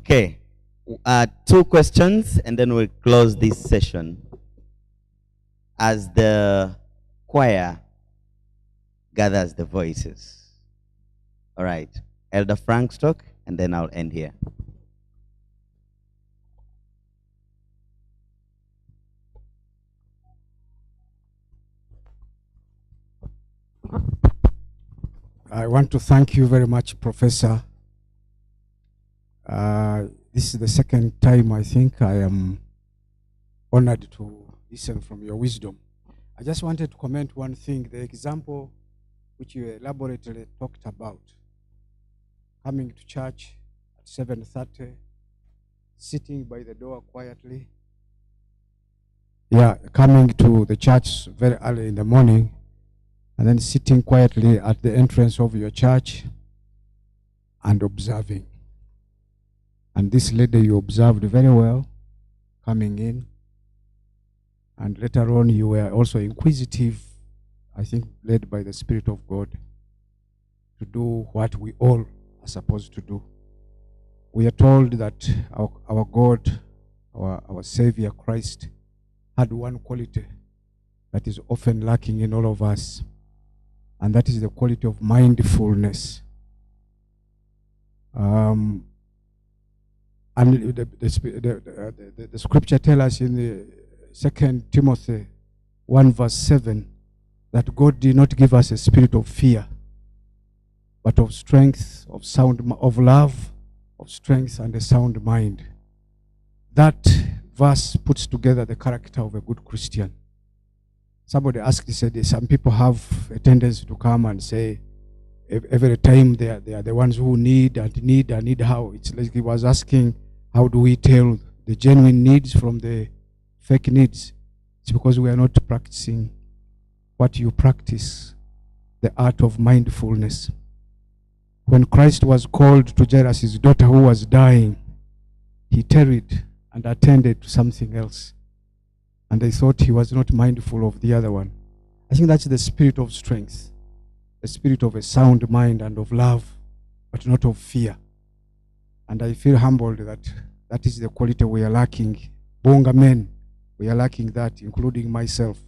Okay. 2 questions, and then we'll close this session as the choir gathers the voices. All right. Elder Frank Stock, and then I'll end here. I want to thank you very much, Professor. This is the second time I think I am honored to listen from your wisdom. I just wanted to comment one thing, the example which you elaborately talked about. Coming to church at 7:30, sitting by the door quietly. Yeah, coming to the church very early in the morning, and then sitting quietly at the entrance of your church and observing. And this lady you observed very well, coming in. And later on you were also inquisitive, I think led by the Spirit of God, to do what we all are supposed to do. We are told that our God, our Savior Christ, had one quality that is often lacking in all of us, and that is the quality of mindfulness. And the scripture tells us in the 2 Timothy 1:7 that God did not give us a spirit of fear, but of strength, of love, of strength, and a sound mind. That verse puts together the character of a good Christian. Somebody asked, he said, some people have a tendency to come and say, every time they are the ones who need how. It's like he was asking, how do we tell the genuine needs from the fake needs? It's because we are not practicing what you practice, the art of mindfulness. When Christ was called to Jairus' daughter who was dying, he tarried and attended to something else. And they thought he was not mindful of the other one. I think that's the spirit of strength, the spirit of a sound mind and of love, but not of fear. And I feel humbled that that is the quality we are lacking. Bunga men, we are lacking that, including myself.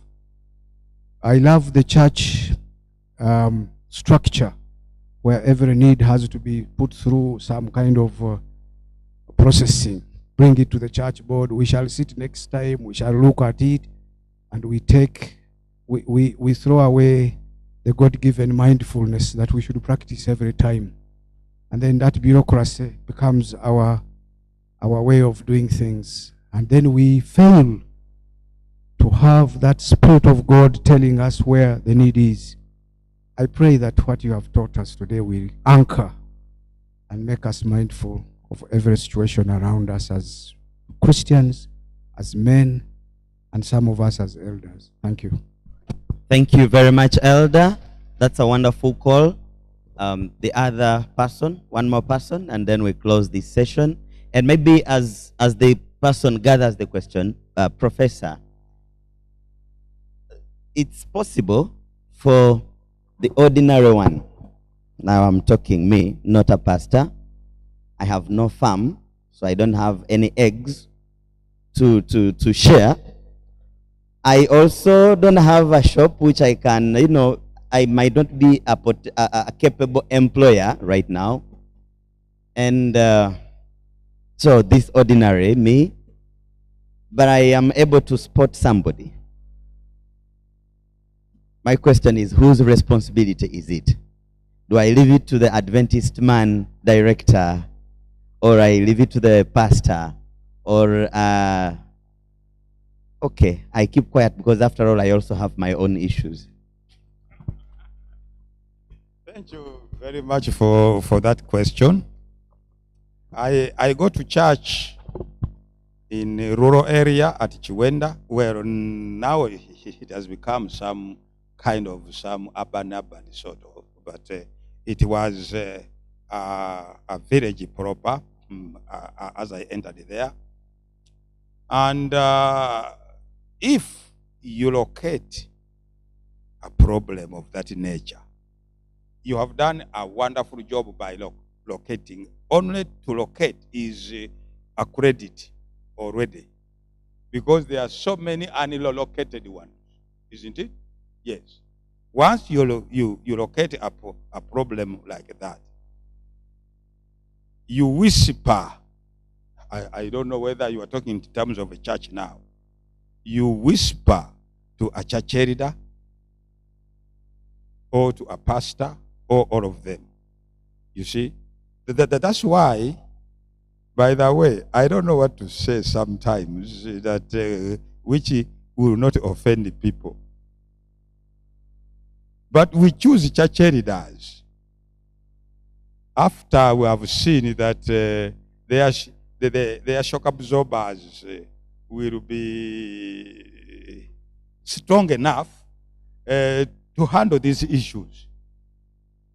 I love the church structure where every need has to be put through some kind of processing. Bring it to the church board. We shall sit next time. We shall look at it, and we throw away the God-given mindfulness that we should practice every time. And then that bureaucracy becomes our way of doing things. And then we fail to have that Spirit of God telling us where the need is. I pray that what you have taught us today will anchor and make us mindful of every situation around us as Christians, as men, and some of us as elders. Thank you. Thank you very much, Elder. That's a wonderful call. The other person, one more person, and then we close this session. And maybe as the person gathers the question, Professor, it's possible for the ordinary one, now I'm talking me, not a pastor. I have no farm, so I don't have any eggs to share. I also don't have a shop which I can, I might not be a capable employer right now. And so this ordinary me, but I am able to spot somebody. My question is, whose responsibility is it? Do I leave it to the Adventist man director, or I leave it to the pastor, or okay, I keep quiet because after all I also have my own issues. Thank you very much for that question. I go to church in a rural area at Chiwenda, where now it has become some kind of some urban sort of, but it was a village proper as I entered there. And if you locate a problem of that nature, you have done a wonderful job by law. locating. Only to locate is a credit already, because there are so many unlocated ones, isn't it? Yes. Once you locate a problem like that, you whisper. I don't know whether you are talking in terms of a church now. You whisper to a church elder or to a pastor or all of them. You see? That's why, by the way, I don't know what to say sometimes that which will not offend the people. But we choose church elders after we have seen that their shock absorbers will be strong enough to handle these issues.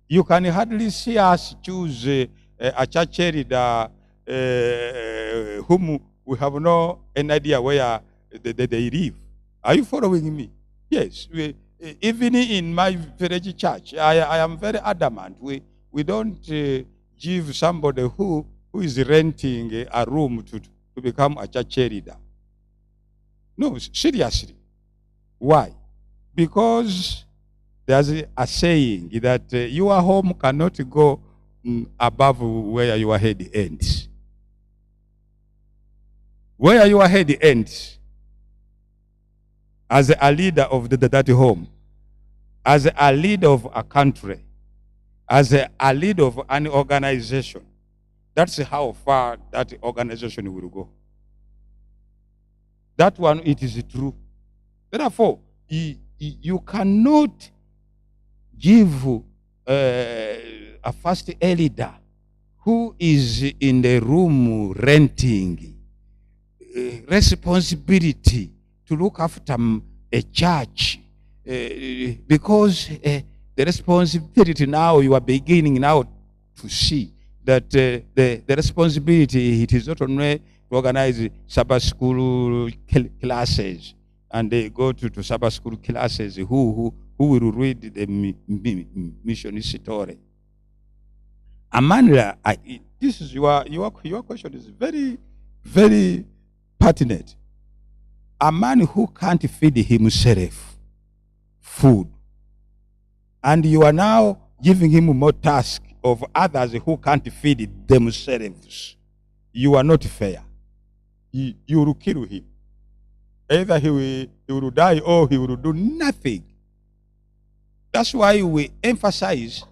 You can hardly see us choose a church elder whom we have no idea where they live. Are you following me? Yes. Even in my village church, I am very adamant. We don't give somebody who is renting a room to become a church elder. No, seriously. Why? Because there's a saying that your home cannot go above where your head ends. Where your head ends, as a leader of that home, as a leader of a country, as a leader of an organization, that's how far that organization will go. That one, it is true. Therefore, you cannot give a first elder who is in the room renting responsibility to look after a church, because the responsibility now, you are beginning now to see that the responsibility, it is not only to organize Sabbath school classes, and they go to Sabbath school classes who will read the mission story. Amanda, this is your question is very, very pertinent. A man who can't feed himself food, and you are now giving him more task of others who can't feed themselves, you are not fair. You will kill him. Either he will die or he will do nothing. That's why we emphasize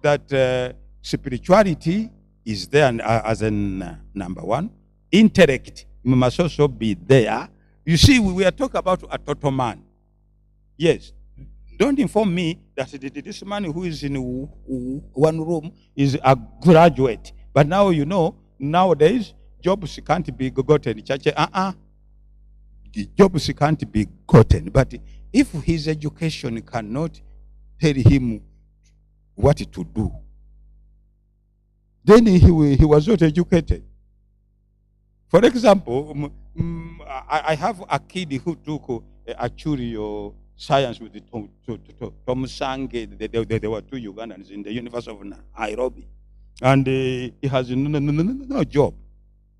that spirituality is there as a number one. Intellect must also be there. You see, we are talking about a total man. Yes. Don't inform me that this man who is in one room is a graduate. But now, you know, nowadays, jobs can't be gotten in church. Jobs can't be gotten. But if his education cannot tell him what to do, then he was not educated. For example, I have a kid who took actuarial science with Tom Sange. There were two Ugandans in the University of Nairobi, and he has no job.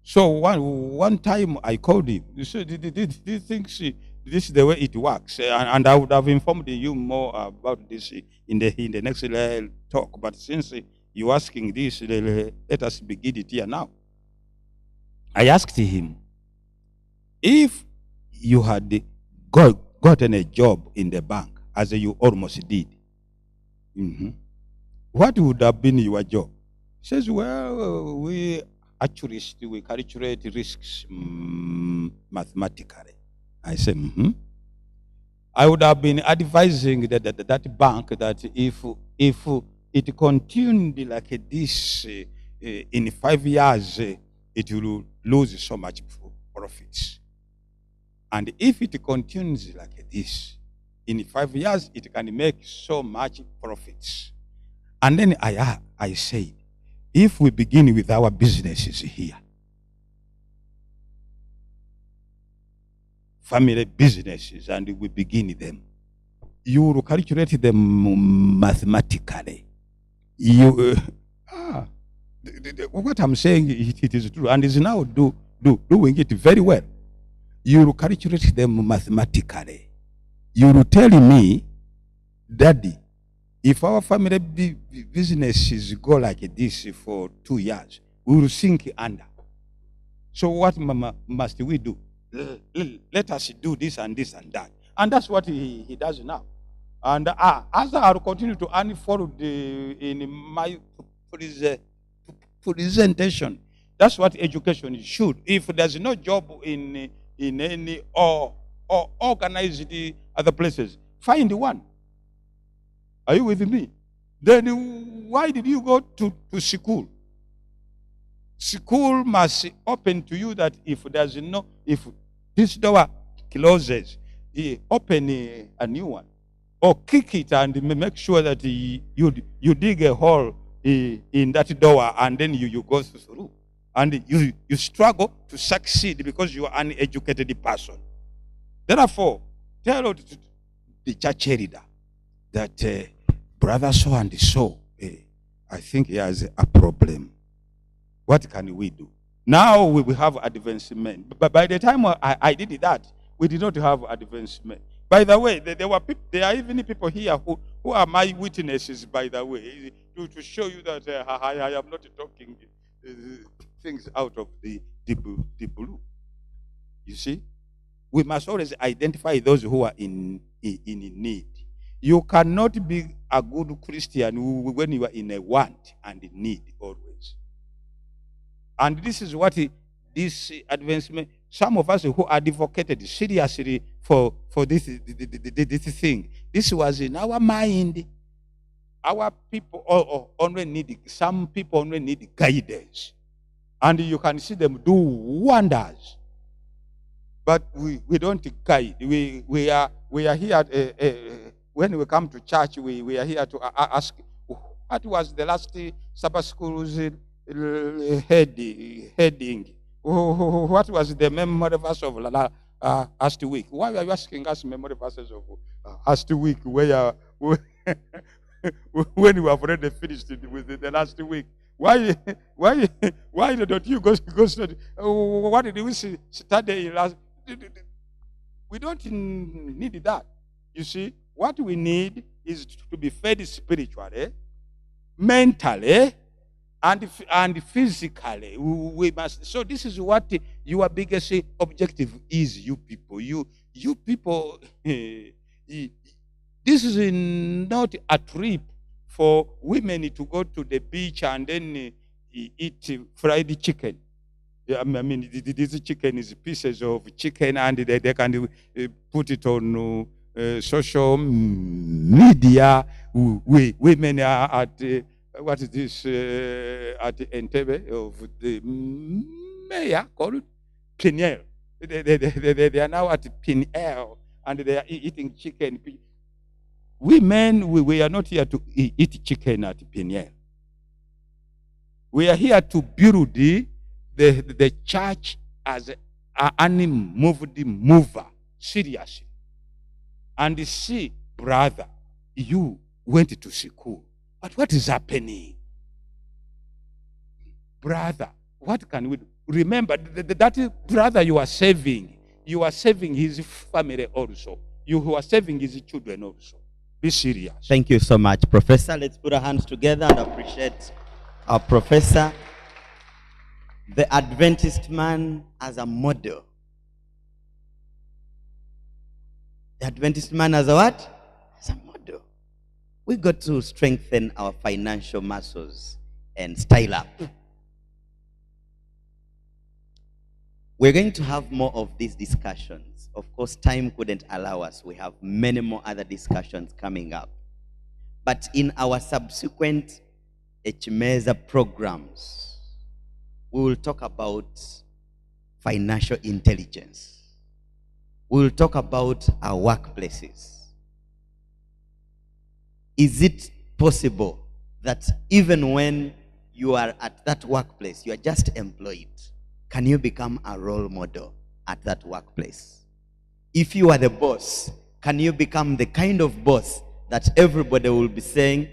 So one time I called him. He said, "These things, this is the way it works," and I would have informed you more about this in the next talk. But since you're asking this, let us begin it here now. I asked him, if you had gotten a job in the bank, as you almost did, what would have been your job? He says, well, we calculate risks mathematically. I said, I would have been advising that bank that if it continued like this in 5 years, it will lose so much profits. And if it continues like this, in 5 years, it can make so much profits. And then I said, if we begin with our businesses here, family businesses, and we begin them, you will calculate them mathematically. what I'm saying, it is true, and is now doing it very well. You will calculate them mathematically. You will tell me, Daddy, if our family businesses go like this for 2 years, we will sink under. So what must we do? Let us do this and this and that. And that's what he does now. And as I will continue to unfold in my presentation, that's what education should. If there's no job in any or organized other places, find one. Are you with me? Then why did you go to school? School must open to you that if this door closes, open a new one, or kick it and make sure that you dig a hole in that door, and then you go through, and you struggle to succeed because you are an educated person. Therefore, tell the church leader that brother so and so, I think he has a problem. What can we do? Now we have advancement. But by the time I did that, we did not have advancement. By the way, there are even people here who are my witnesses, by the way, to show you that I am not talking things out of the blue. You see? We must always identify those who are in need. You cannot be a good Christian when you are in a want and in need always. And this is what this advancement, some of us who advocated seriously for this thing, this was in our mind. Our people only need, some people only need guidance. And you can see them do wonders. But we don't guide. We are here, when we come to church, we are here to ask, what was the last Sabbath school's heading? What was the memory verse of last week? Why are you asking us memory verses of last week when you have already finished with the last week? Why don't you go study? What did we study last? We don't need that. You see, what we need is to be fed spiritually, mentally, and physically. We must. So this is what your biggest objective is, you people. You people. This is not a trip for women to go to the beach and then eat fried chicken. I mean, this chicken is pieces of chicken, and they can put it on social media. Women are at what is this at Entebbe of the mayor called Peniel. They are now at Peniel, and they are eating chicken. Women, we are not here to eat chicken at Peniel. We are here to build the church as an unmoved mover, seriously. And see, brother, you went to school, but what is happening? Brother, what can we do? Remember, that brother you are saving his family also. You are saving his children also. Be serious. Thank you so much, Professor. Let's put our hands together and appreciate our professor. The Adventist man as a model. The Adventist man as a what? As a model. We got to strengthen our financial muscles and style up. We're going to have more of these discussions. Of course, time couldn't allow us. We have many more other discussions coming up. But in our subsequent Echimeza programs, we will talk about financial intelligence. We will talk about our workplaces. Is it possible that even when you are at that workplace, you are just employed, can you become a role model at that workplace? If you are the boss, can you become the kind of boss that everybody will be saying,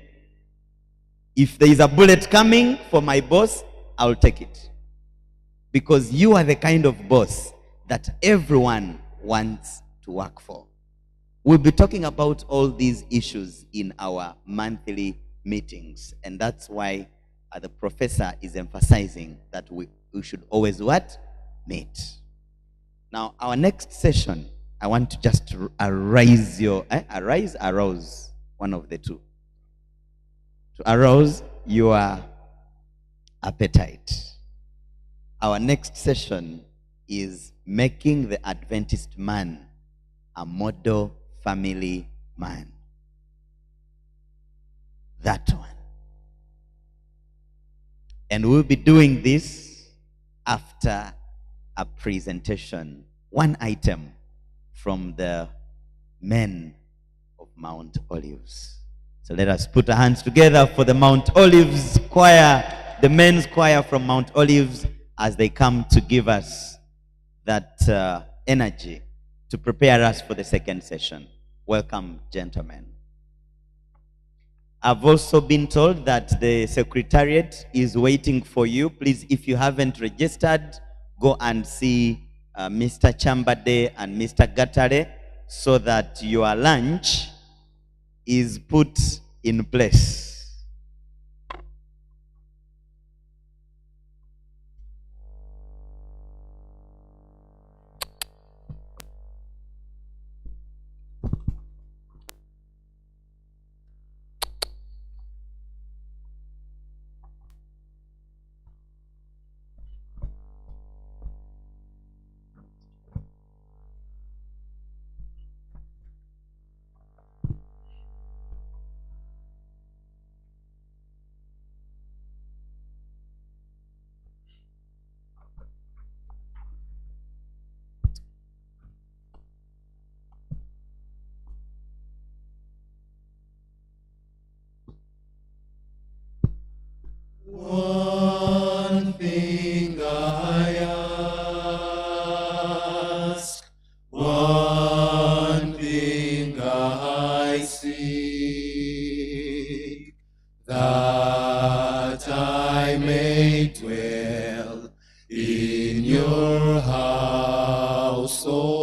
If there is a bullet coming for my boss, I'll take it. Because you are the kind of boss that everyone wants to work for. We'll be talking about all these issues in our monthly meetings. And that's why the professor is emphasizing that we should always what? Meet. Now, our next session, I want to just arouse, one of the two. To arouse your appetite. Our next session is making the Adventist man a model family man. That one. And we'll be doing this after a presentation, one item from the men of Mount Olives. So let us put our hands together for the Mount Olives choir, the men's choir from Mount Olives, as they come to give us that energy to prepare us for the second session. Welcome, gentlemen. I've also been told that the secretariat is waiting for you. Please, if you haven't registered, go and see Mr. Chambade and Mr. Gatare so that your lunch is put in place. One thing I ask, one thing I seek, that I may dwell in your house, O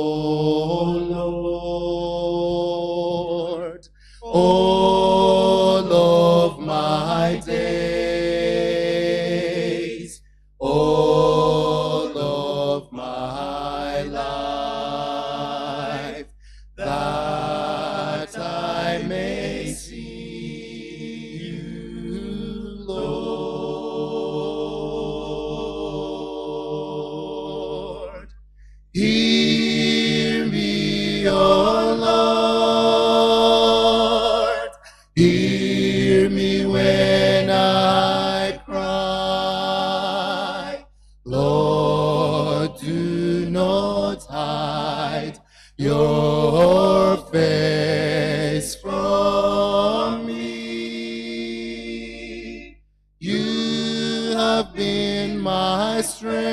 Lord, all of my days, all of my life, that I may see you, Lord. Hear me, O Lord, hear me when I cry. Lord, do not hide your face from me. You have been my strength.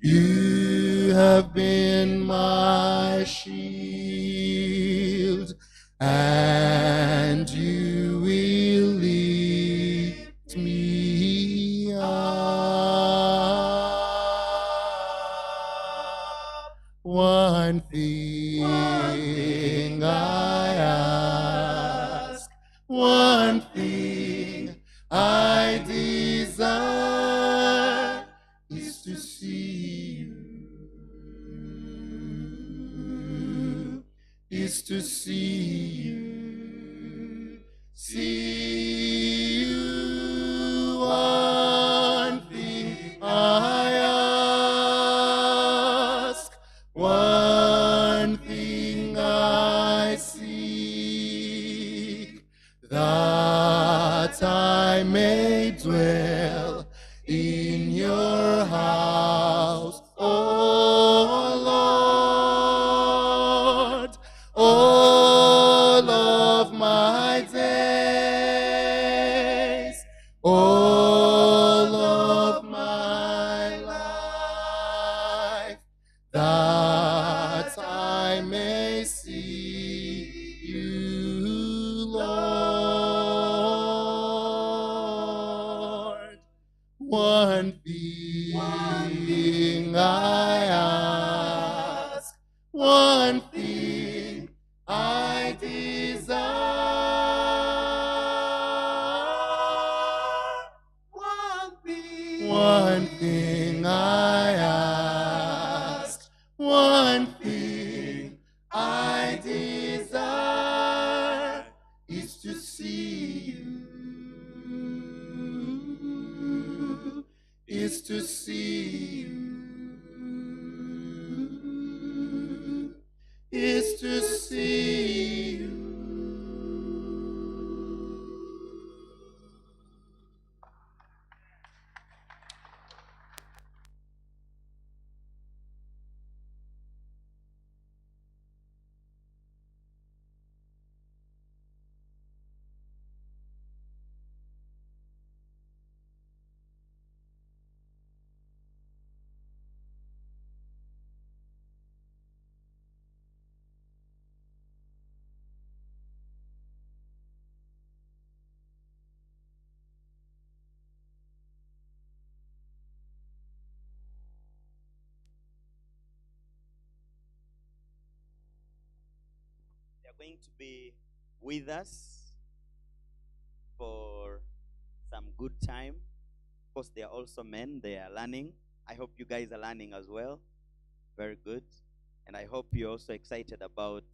You have been my shield, and you will lift me up. One thing I ask, one thing I desire, is to see you, is to see you, see you. One thing I ask, one thing I seek, that I may dwell in your house, O Lord, all of my days. thing I ask, one thing I desire, one thing I ask, one thing I desire is to see you, is to see you, is to see you. They're going to be with us for some good time. Of course, they are also men. They are learning. I hope you guys are learning as well. Very good. And I hope you're also excited about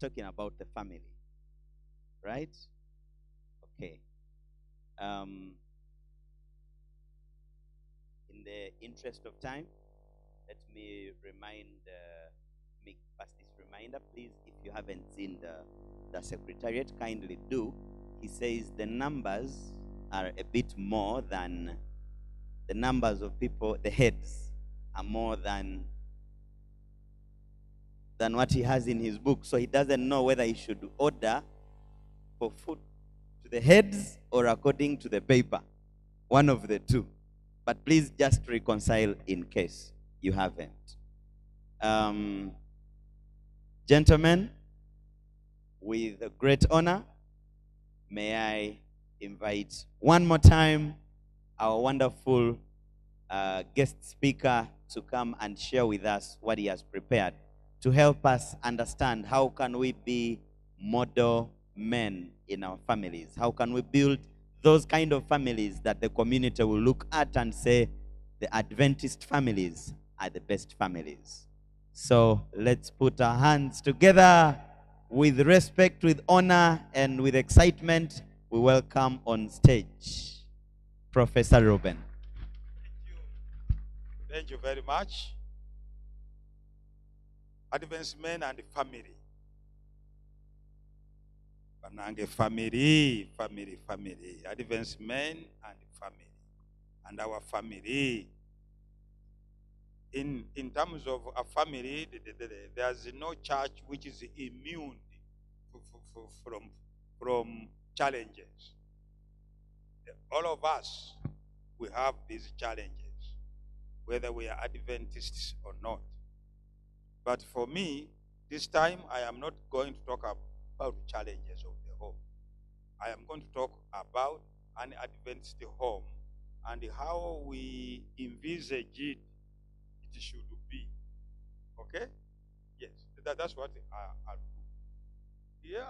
talking about the family. Right? Okay. In the interest of time, let me make pass this reminder. Please, if you haven't seen the secretariat, kindly do. He says the numbers are a bit more than the numbers of people, the heads are more than what he has in his book. So he doesn't know whether he should order for food to the heads or according to the paper. One of the two. But please just reconcile in case you haven't. Gentlemen, with a great honor, may I invite one more time our wonderful guest speaker to come and share with us what he has prepared to help us understand how can we be model men in our families. How can we build those kind of families that the community will look at and say the Adventist families are the best families. So let's put our hands together with respect, with honor, and with excitement. We welcome on stage Professor REUBEN. Thank you very much. Adventist men and family. Banange family. Adventist men and family. And our family. In terms of a family, there's no church which is immune from challenges. All of us, we have these challenges, whether we are Adventists or not. But for me, this time I am not going to talk about challenges of the home. I am going to talk about an Adventist home and how we envisage it should be. Okay? Yes, that's what I'll do. Yeah,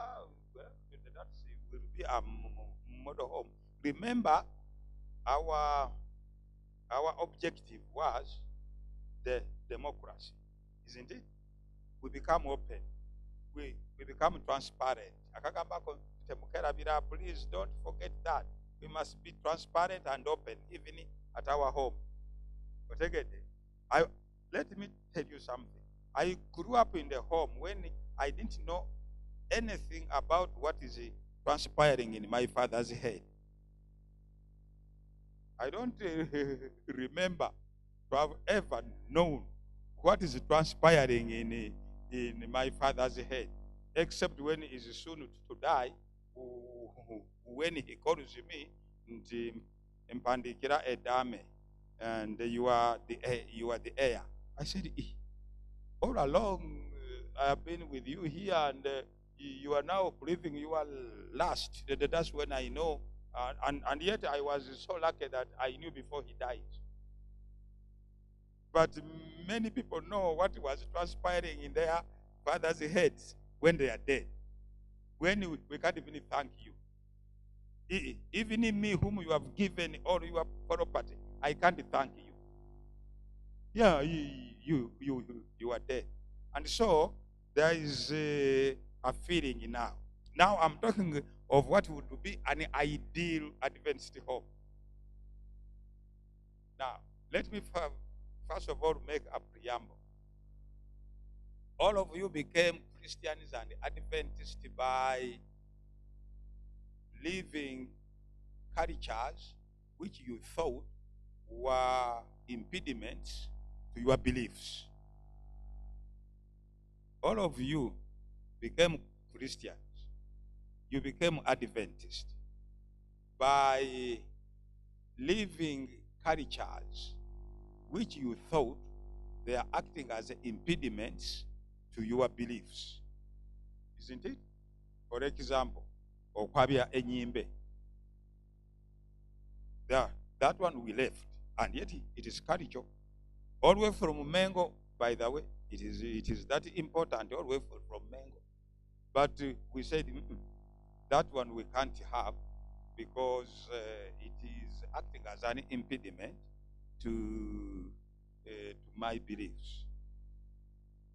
well, that will be a model home. Remember, our objective was the democracy, isn't it? We become open. We become transparent. Please don't forget that. We must be transparent and open, even at our home. Let me tell you something. I grew up in the home when I didn't know anything about what is transpiring in my father's head. I don't remember to have ever known what is transpiring in my father's head, except when he is soon to die, when he calls me, Mpandikira Edame, and you are the heir. I said, all along I have been with you here, and you are now believing you are last. That's when I know And yet I was so lucky that I knew before he died. But many people know what was transpiring in their fathers' heads when they are dead. When we can't even thank you. Even in me, whom you have given all your property, I can't thank you. Yeah, you are dead. And so there is a feeling now. Now I'm talking of what would be an ideal Adventist home. Now, let me first of all make a preamble. All of you became Christians and Adventists by living cultures which you thought were impediments to your beliefs. All of you became Christians. You became Adventists by living cultures which you thought they are acting as impediments to your beliefs. Isn't it? For example, okwabya enyimbe. That one we left, and yet it is culture. All the way from mango, by the way, it is that important, all the way from mango. But we said, that one we can't have because it is acting as an impediment to my beliefs.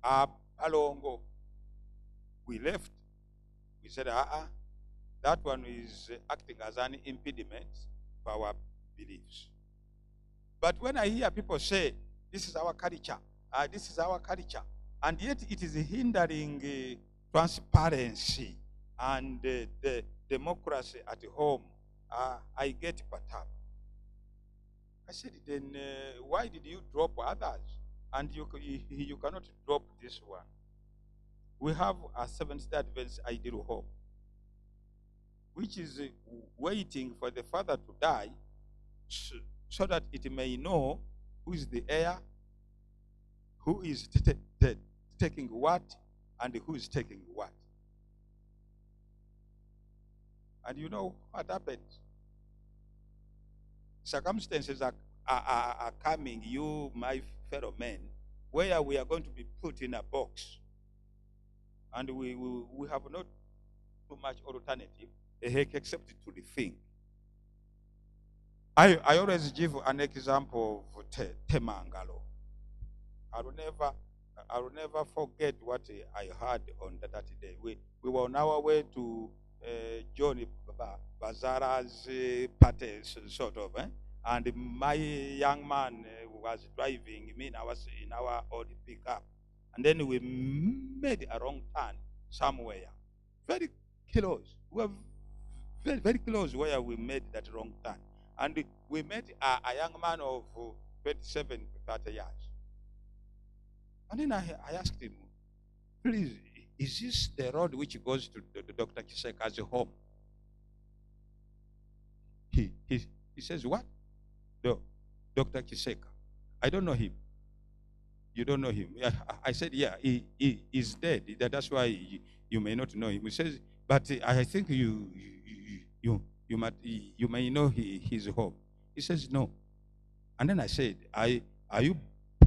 Alongo, we left. We said, that one is acting as an impediment to our beliefs. But when I hear people say, this is our culture, this is our culture, and yet it is hindering transparency and the democracy at home, I get perturbed. I said, then why did you drop others? And you cannot drop this one. We have a Seventh-day Adventist ideal home, which is waiting for the father to die so that it may know who is the heir, who is taking what, and who is taking what. And you know what happens? Circumstances are coming, you, my fellow men, where we are going to be put in a box. And we have not too much alternative except to rethink. I always give an example of Temangalo. I will never forget what I heard on that day. We were on our way to Johnny Bazara's party, sort of, and my young man was driving me, and I was in our old pickup. And then we made a wrong turn somewhere. Very close. We were very, very close where we made that wrong turn. And we met a young man of 27 to 30 years. And then I asked him, please, is this the road which goes to Dr. Kiseka's home? He says, what? Dr. Kiseka. I don't know him. You don't know him. I said, yeah, he is dead. That's why you may not know him. He says, but I think you may know his home. He says, no. And then I said, are you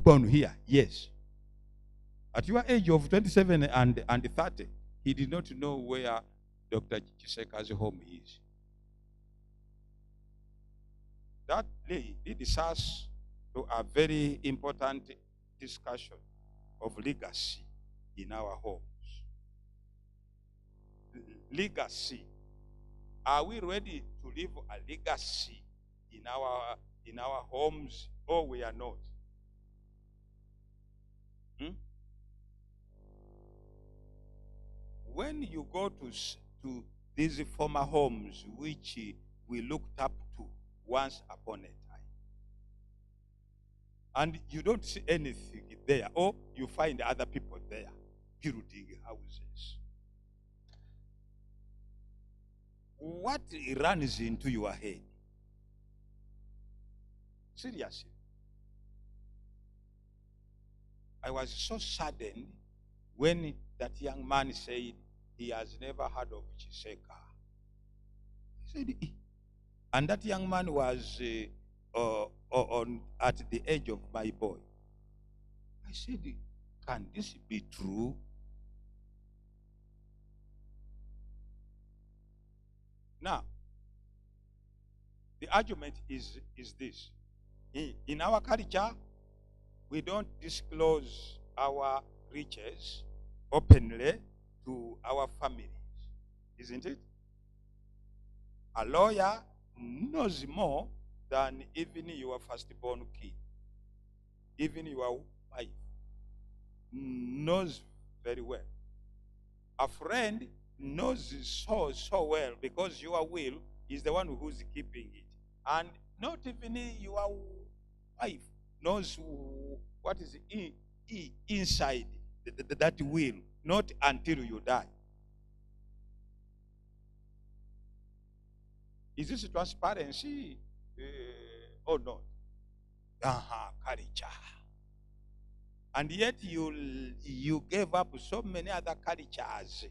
born here? Yes. At your age of 27 and 30, he did not know where Dr. Chiseka's home is. That leads us to a very important discussion of legacy in our homes. Legacy. Are we ready to leave a legacy in our homes, or we are not? When you go to these former homes which we looked up to once upon a time, and you don't see anything there, or you find other people there building houses, what runs into your head? Seriously. I was so saddened when that young man said he has never heard of Chiseka. He said, And that young man was at the age of my boy. I said, can this be true? Now, the argument is this. In our culture, we don't disclose our riches openly to our families, isn't it? A lawyer knows more than even your firstborn kid. Even your wife knows very well. A friend knows so well because your will is the one who's keeping it. And not even your wife knows what is inside that will, not until you die. Is this transparency or not? Culture. And yet you gave up so many other cultures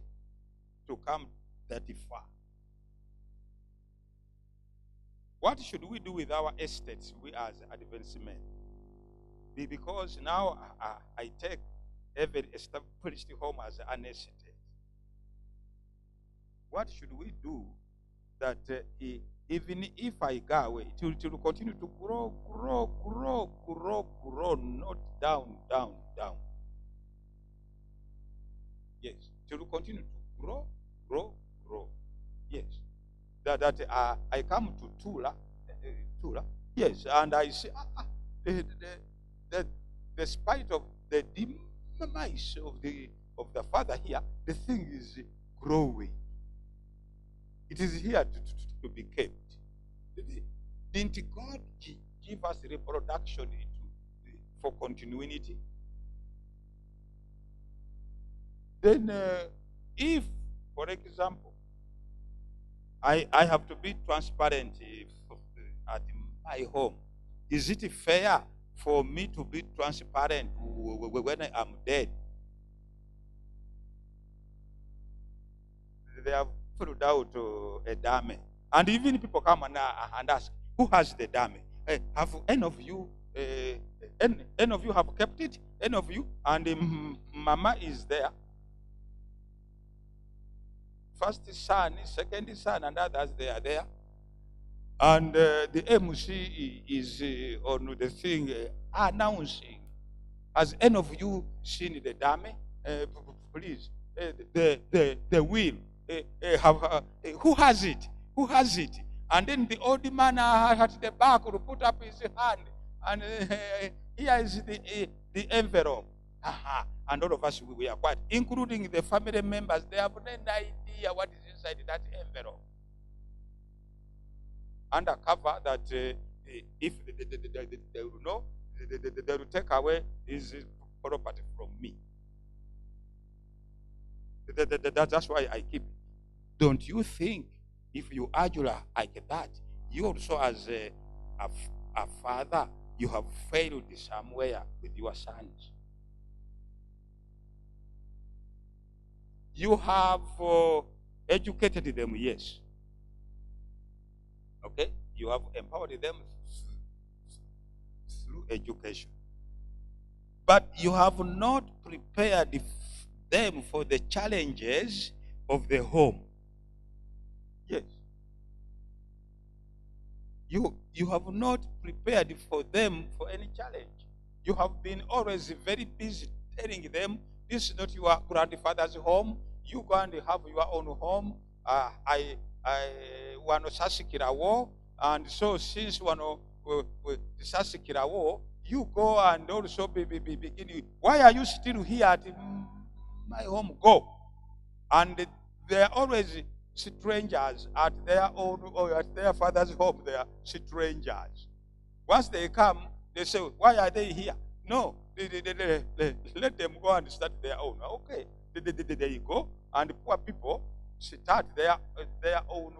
to come that far. What should we do with our estates, we as Adventist men? Because now I take every established home as an estate. What should we do that even if I go away, it will continue to grow, not down. Yes, it will continue to grow. Yes. That I come to Tula. Yes, and I say, the spite of the demise of the father here, the thing is growing. It is here to be kept. Didn't God give us reproduction for continuity? Then if, for example, I have to be transparent at my home, is it fair for me to be transparent when I am dead? They have put out a dame. And even people come and ask, who has the dame? Have any of you have kept it? Any of you? And mama is there. First son, second son, and others, they are there. And the MC is on the thing announcing. Has any of you seen the dame? Please, the will. Who has it? Who has it? And then the old man at the back will put up his hand, and here is the envelope. And all of us, we are quiet, including the family members. They have no idea what is inside that envelope. Undercover that if they will know, they will take away his property from me. That's why I keep it. Don't you think if you argue like that, you also as a father, you have failed somewhere with your sons? You have educated them, yes. Okay? You have empowered them through education. But you have not prepared them for the challenges of the home. Yes. You have not prepared for them for any challenge. You have been always very busy telling them, this is not your grandfather's home. You go and have your own home. I want to sasikira war, and so since one sasikira war, you go and also be beginning. Why are you still here at my home? Go. And they are always strangers at their own or at their father's home. They are strangers. Once they come, they say, why are they here? No, let them go and start their own. Okay, there you go. And poor people start their own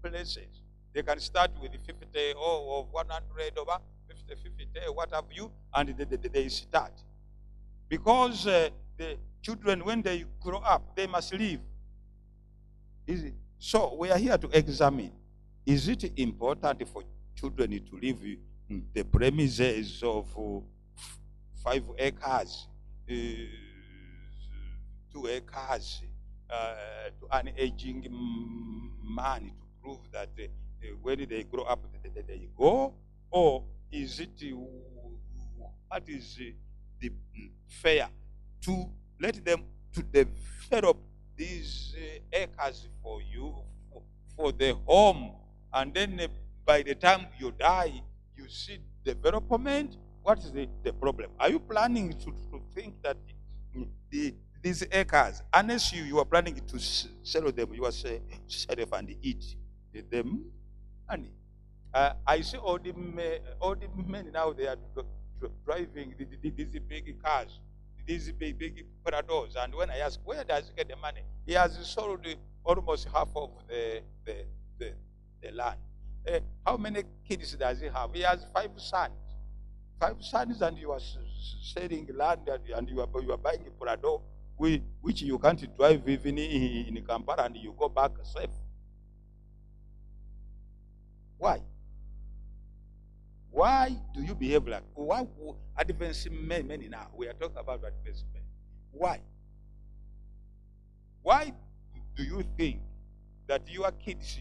places. They can start with 50 or 100 over 50, what have you, and they start. Because the children, when they grow up, they must leave. Is it? So we are here to examine. is it important for children to leave the premises of 5 acres, 2 acres to an aging man to prove that when they grow up they go? Or is it what is the fair to let them to develop these acres for you for the home, and then by the time you die you see development? What is the problem? Are you planning to think that these acres, unless you are planning to sell them yourself and eat them money? I see all the men now, they are driving these big cars, these big Prados, and when I ask where does he get the money, he has sold almost half of the land. How many kids does he have? He has 5 sons. 5 sons, and you are selling land, and you are buying a Prado, which you can't drive even in Kampala, and you go back safe. Why? Why do you behave like? Why advanced men now? We are talking about advanced men. Why? Why do you think that your kids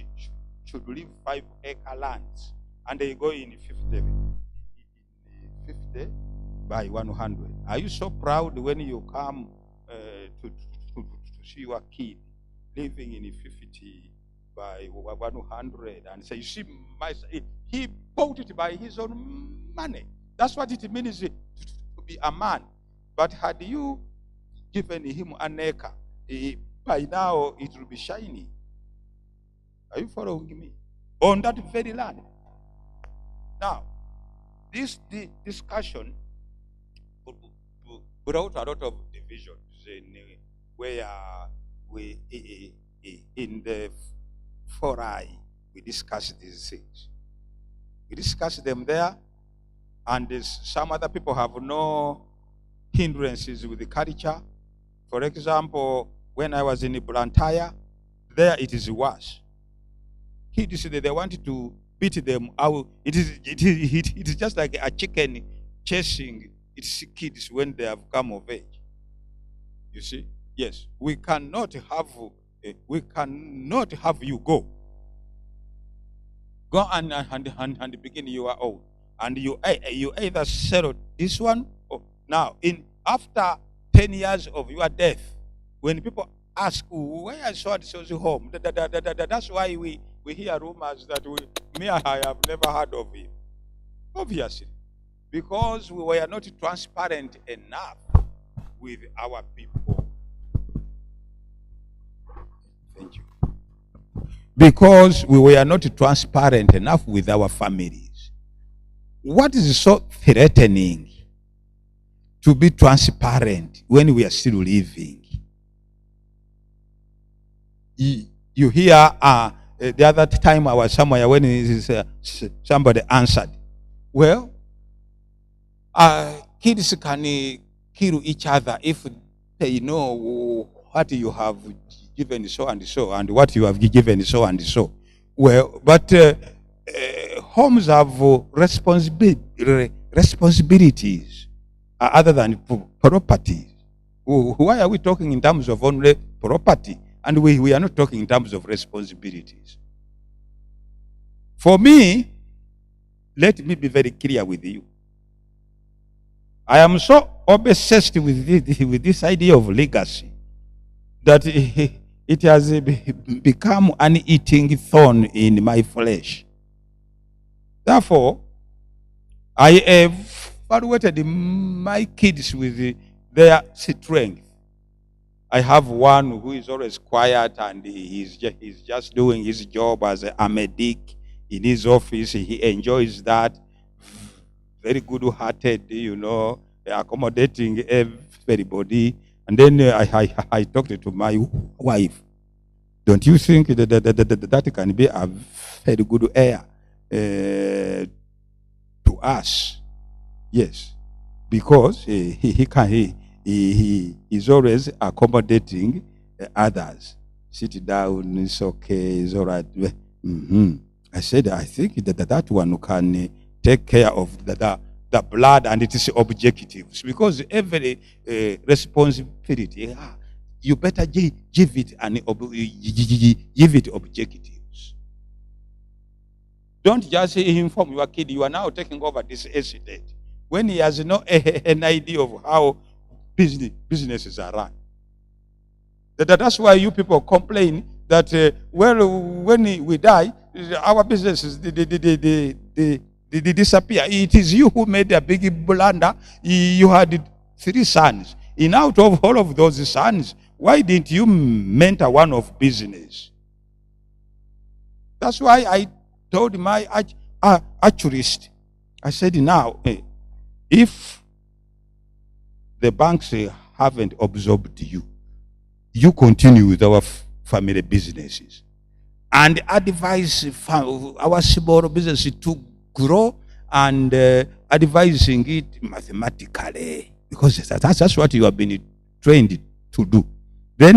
should leave 5-acre lands and they go in 50 by 100? Are you so proud when you come to see your kid living in 50 by 100 and say, you see, he bought it by his own money? That's what it means to be a man. But had you given him an acre, by now it will be shiny. Are you following me? On that very land. Now, this discussion brought a lot of divisions where we in the foray we discussed these things. We discussed them there, and some other people have no hindrances with the culture. For example, when I was in Blantyre, there it is worse. Kids, they wanted to beat them out. It is just like a chicken chasing its kids when they have come of age. You see? Yes, we cannot have you go and begin your own, and you either sell this one or now after 10 years of your death, when people ask where is so and so's home, that's why we hear rumors that I have never heard of him. Obviously, because we were not transparent enough with our people. Thank you. Because we were not transparent enough with our families. What is so threatening to be transparent when we are still living? You hear the other time I was somewhere when somebody answered, well, kids can kill each other if they know what you have given so and so, and what you have given so and so. Well, but homes have responsibilities other than property. Why are we talking in terms of only property, and we are not talking in terms of responsibilities? For me, let me be very clear with you. I am so obsessed with this idea of legacy that it has become an eating thorn in my flesh. Therefore, I have evaluated my kids with their strength. I have one who is always quiet, and he's just doing his job as a medic in his office. He enjoys that. Very good-hearted, accommodating everybody. And then I talked to my wife. Don't you think that can be a very good heir to us? Yes, because he is always accommodating others. Sit down, it's okay, it's all right. I said, I think that one can take care of the blood and its objectives, because every responsibility, you better give it objectives. Don't just inform your kid you are now taking over this estate when he has no an idea of how businesses are run. That's why you people complain that when we die, our businesses they disappear. It is you who made a big blunder. You had 3 sons. And out of all of those sons, why didn't you mentor one of business? That's why I told my actuarist, I said, now, if the banks haven't absorbed you, you continue with our family businesses and advise our small business to grow, and advising it mathematically, because that's what you have been trained to do. Then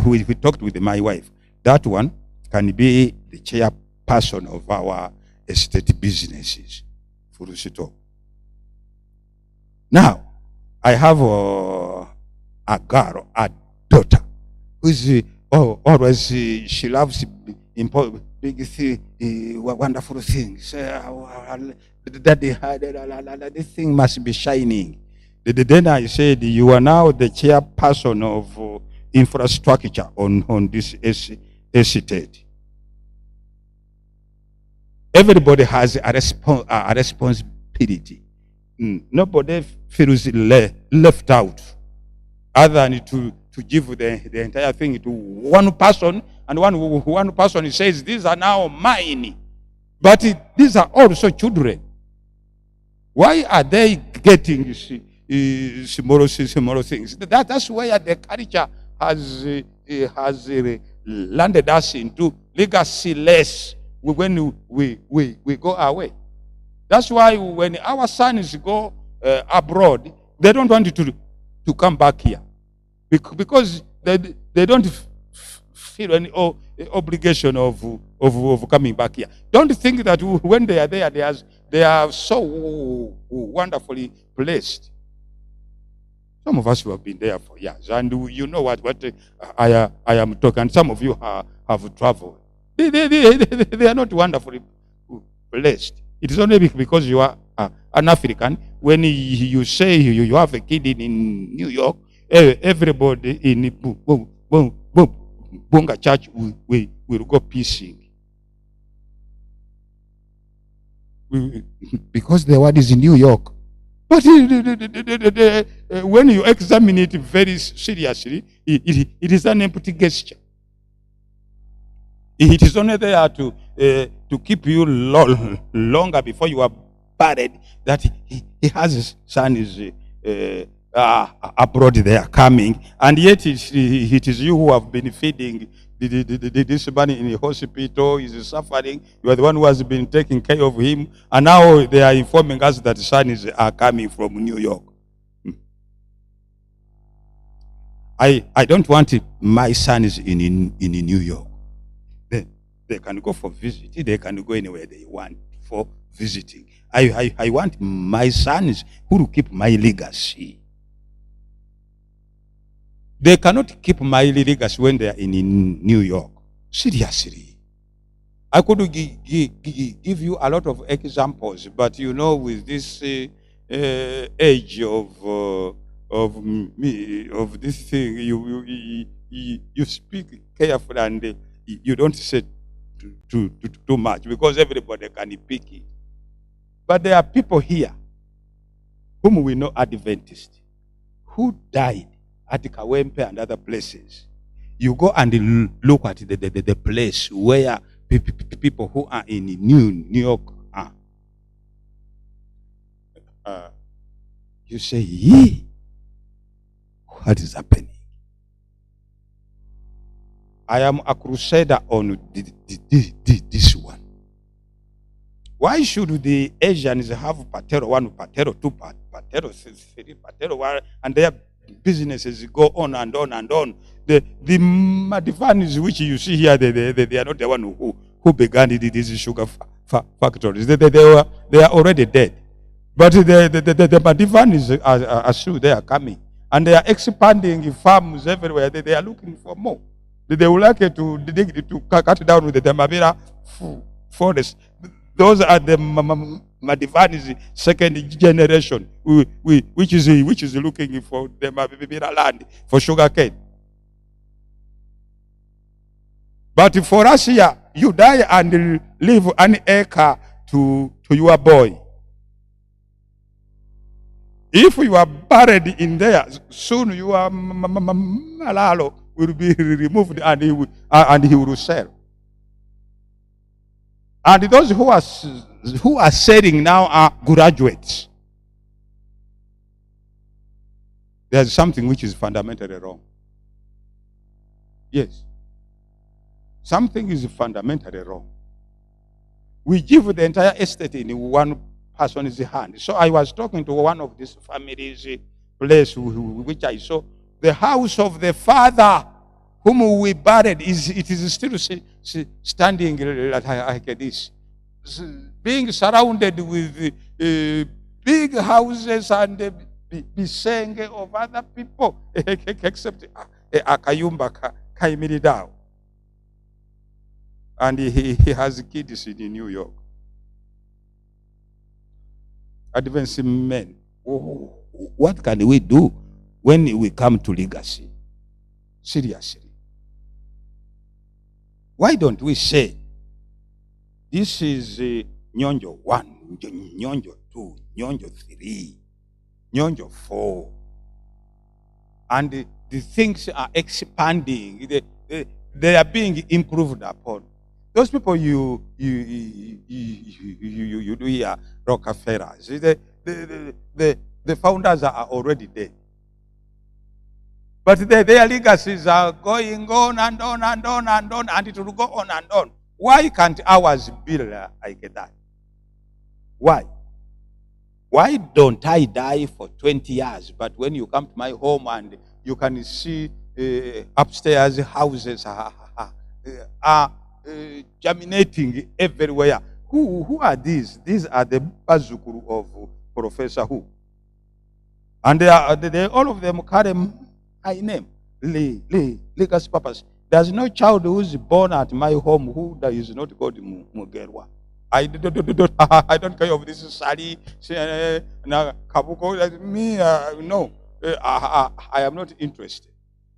we talked with my wife. That one can be the chairperson of our estate businesses. Now, I have a girl, a daughter, who's always, she loves big wonderful things. This thing must be shining. Then I said, you are now the chairperson of infrastructure on this estate. Everybody has a responsibility. Nobody feels left out, other than to give the entire thing to one person, and one person says, these are now mine. But these are also children. Why are they getting small things? That's where the culture has landed us into legacy-less when we go away. That's why when our sons go abroad, they don't want to come back here, because they don't feel any obligation of coming back here. Don't think that when they are there, they are so wonderfully placed. Some of us who have been there for years, and you know what I am talking. And some of you have traveled. They are not wonderfully blessed. It is only because you are an African. When you say you have a kid in New York, everybody in Bunga church will go pissing. Because the word is in New York. But when you examine it very seriously, it is an empty gesture. It is only there to keep you longer before you are buried, that he has his son is abroad, they are coming, and yet it is you who have been feeding this man in the hospital. Is suffering. You are the one who has been taking care of him, and now they are informing us that the sons are coming from New York. I don't want my sons in New York. They can go for visit. They can go anywhere they want for visiting. I want my sons who will keep my legacy. They cannot keep my legacy when they are in New York. Seriously. I could give you a lot of examples, but you know, with this age of this thing, you speak carefully, and you don't say too much, because everybody can pick it. But there are people here whom we know Adventists who died at Kawempe and other places. You go and look at the place where people who are in New York are. You say, what is happening? I am a crusader on this one. Why should the Asians have Patero 1, Patero 2, Patero 3, Patero 1, and their businesses go on and on and on? The Madivans which you see here, they are not the one who who began these sugar factories. They are already dead. But the Madivanis are still there coming. And they are expanding farms everywhere. They are looking for more. They would like to cut down with the Mabira forest. Those are the Madivanis second generation, which is looking for the Mabira land for sugar cane. But for us here, you die and leave an acre to your boy. If you are buried in there, soon your malalo will be removed and he will sell. And those who are selling now are graduates. There's something which is fundamentally wrong. Yes. Something is fundamentally wrong. We give the entire estate in one person's hand. So I was talking to one of these families, place which I saw. The house of the father whom we buried, it is still standing like this. Being surrounded with big houses and bisenge of other people, except akayumba kaimiridao. And he has kids in New York. Advanced men. What can we do when we come to legacy? Seriously. Why don't we say, this is Nyonjo 1, Nyonjo 2, Nyonjo 3, Nyonjo 4. And the things are expanding. They are being improved upon. Those people you do here, Rockefellers, the founders are already dead. But their legacies are going on and on and on and on, and it will go on and on. Why can't ours be like that? Why? Why don't I die for 20 years, but when you come to my home and you can see upstairs houses are germinating everywhere? Who are these? These are the bazukuru of Professor Who. And they all of them carry my name, legacy purpose. There's no child who is born at my home who is not called Mugerwa. I don't care of this Sari, Kabuko, me, no. I am not interested.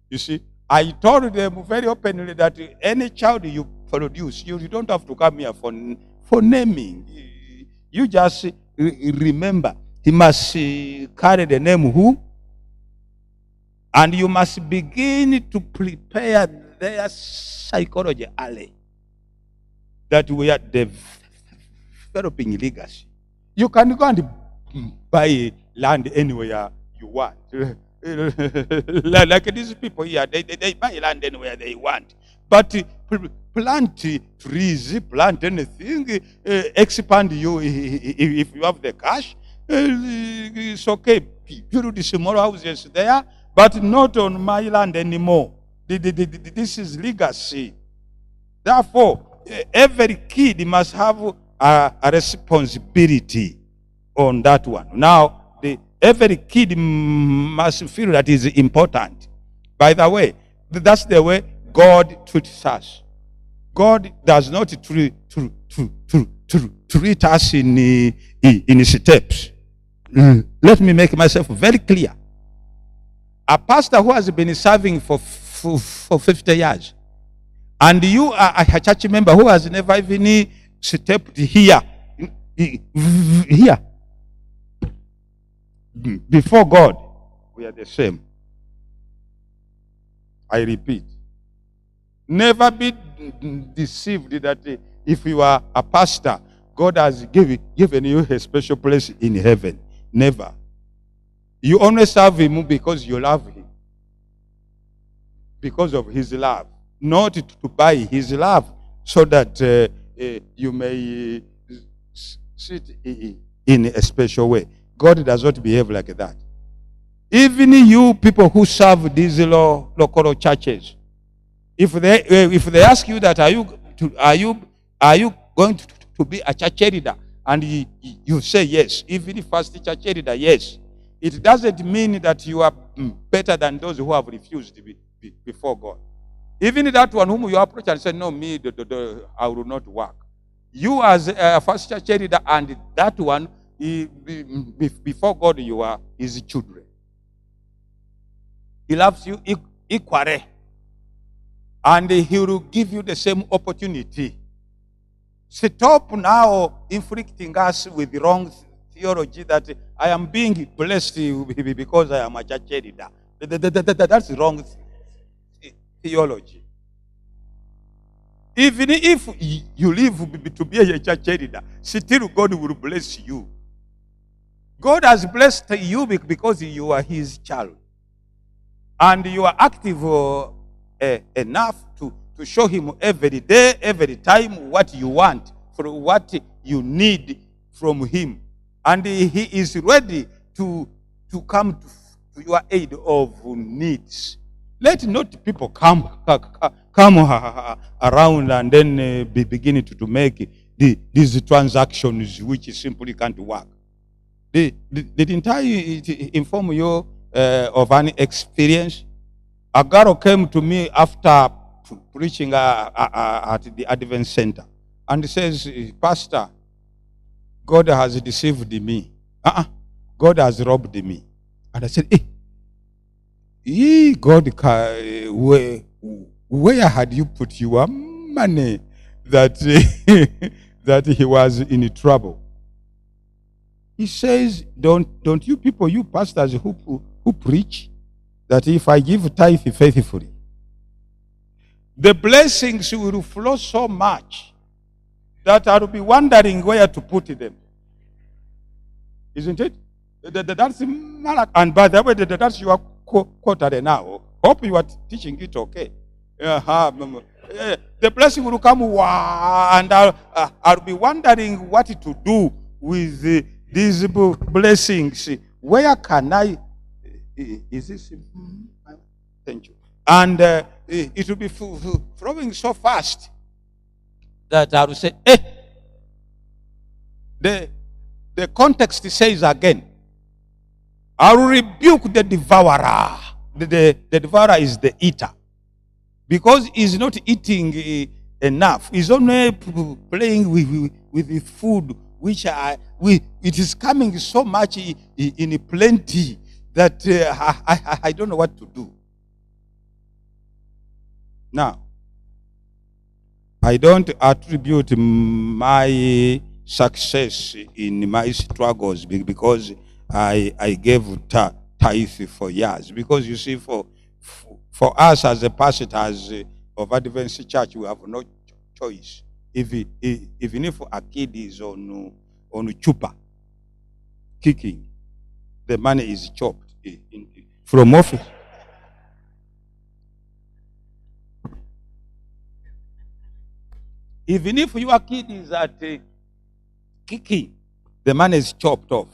You see, I told them very openly that any child you produce, you don't have to come here for naming. You just remember, he must carry the name Who, and you must begin to prepare their psychology early, that we are developing legacy. You can go and buy land anywhere you want. Like these people here, they buy land anywhere they want. But plant trees, plant anything, expand you if you have the cash. It's okay. Build small houses there, but not on my land anymore. This is legacy. Therefore, every kid must have a responsibility on that one. Now, every kid must feel that is important. By the way, that's the way God treats us. God does not treat us in steps. Let me make myself very clear. A pastor who has been serving for 50 years, and you are a church member who has never even stepped here, before God, we are the same. I repeat, never be deceived that if you are a pastor, God has given you a special place in heaven. Never. You only serve him because you love him. Because of his love. Not to buy his love so that you may sit in a special way. God does not behave like that. Even you people who serve these local churches, if they ask you that, are you Are you going to be a church leader? And you say yes. Even if first church leader, yes. It doesn't mean that you are better than those who have refused before God. Even that one whom you approach and say, no, me, I will not work. You as a first church leader and that one, before God, you are his children. He loves you equally. And he will give you the same opportunity. Stop now inflicting us with the wrong theology that I am being blessed because I am a church leader. That's wrong theology. Even if you live to be a church leader, still God will bless you. God has blessed you because you are his child. And you are active enough to show him every day, every time what you want, for what you need from him. And he is ready to come to your aid of needs. Let not people come around and then be beginning to make these transactions which simply can't work. Didn't I inform you of an experience? A girl came to me after preaching at the Advent Center and says, Pastor, God has deceived me. God has robbed me. And I said, God, where had you put your money that that he was in trouble? He says, don't you people, you pastors who preach that if I give tithe faithfully, the blessings will flow so much that I will be wondering where to put them. Isn't it? That's Malak. And by the way, that's your quote now. Hope you are teaching it okay. The blessing will come and I'll be wondering what to do with these blessings. Where can I? Is this? Thank you. And it will be flowing so fast that I will say, the context says again, I will rebuke the devourer. The devourer is the eater. Because he's not eating enough. He's only playing with the food, which it is coming so much in plenty that I don't know what to do. Now, I don't attribute my success in my struggles because I gave tithe for years. Because you see, for us as a pastors of Adventist Church, we have no choice. Even if a kid is on chupa, kicking, the money is chopped from office. Even if your kid is at kicking, the money is chopped off.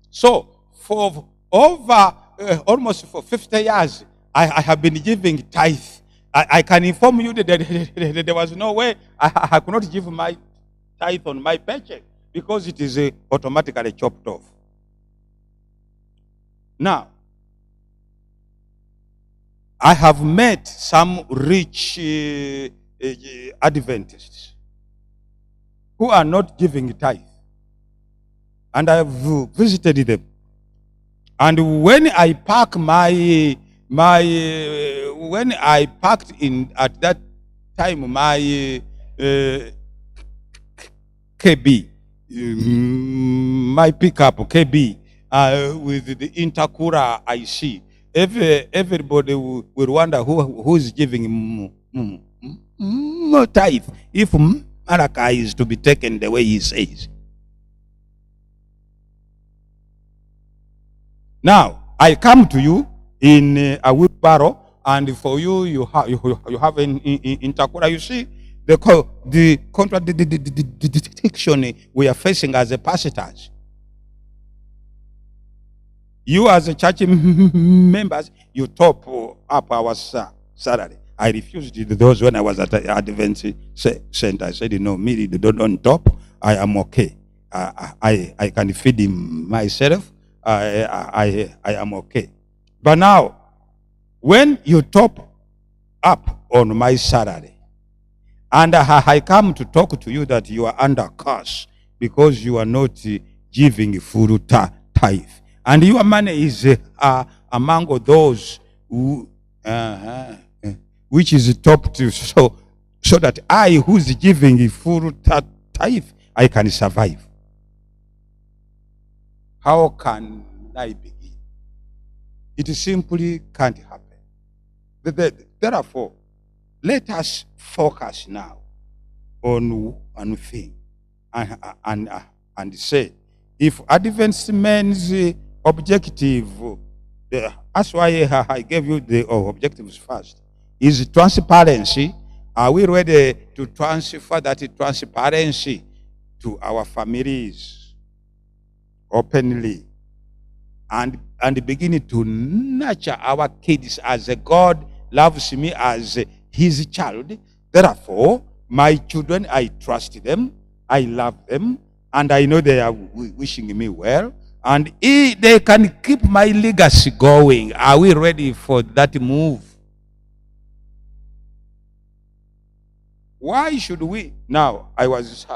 So for over almost for 50 years, I have been giving tithe. I can inform you that there was no way I could not give my tithe on my paycheck because it is automatically chopped off. Now, I have met some rich Adventists who are not giving tithe. And I have visited them. And when I park when I parked in at that time my KB, my pickup KB with the intercooler I see, everybody will wonder who is giving more tithe if Malachi is to be taken the way he says. Now, I come to you in a wheelbarrow, and for you have an intercooler. You see the contradiction we are facing as a pastors. You as a church members, you top up our salary, I refused those when I was at the Adventist center. I said, no, me, don't on top. I am okay. I can feed him myself. I am okay. But now, when you top up on my salary, and I come to talk to you that you are under curse because you are not giving full tithe, and your money is among those who, which is top to, so that I, who's giving full tithe, I can survive. How can I begin? It simply can't happen. Therefore, let us focus now on one thing and say, if Adventist men's objective, that's why I gave you the objectives first, is transparency. Are we ready to transfer that transparency to our families openly and begin to nurture our kids as a God loves me as his child? Therefore, my children, I trust them, I love them, and I know they are wishing me well, and they can keep my legacy going. Are we ready for that move? Why should we? Now, I was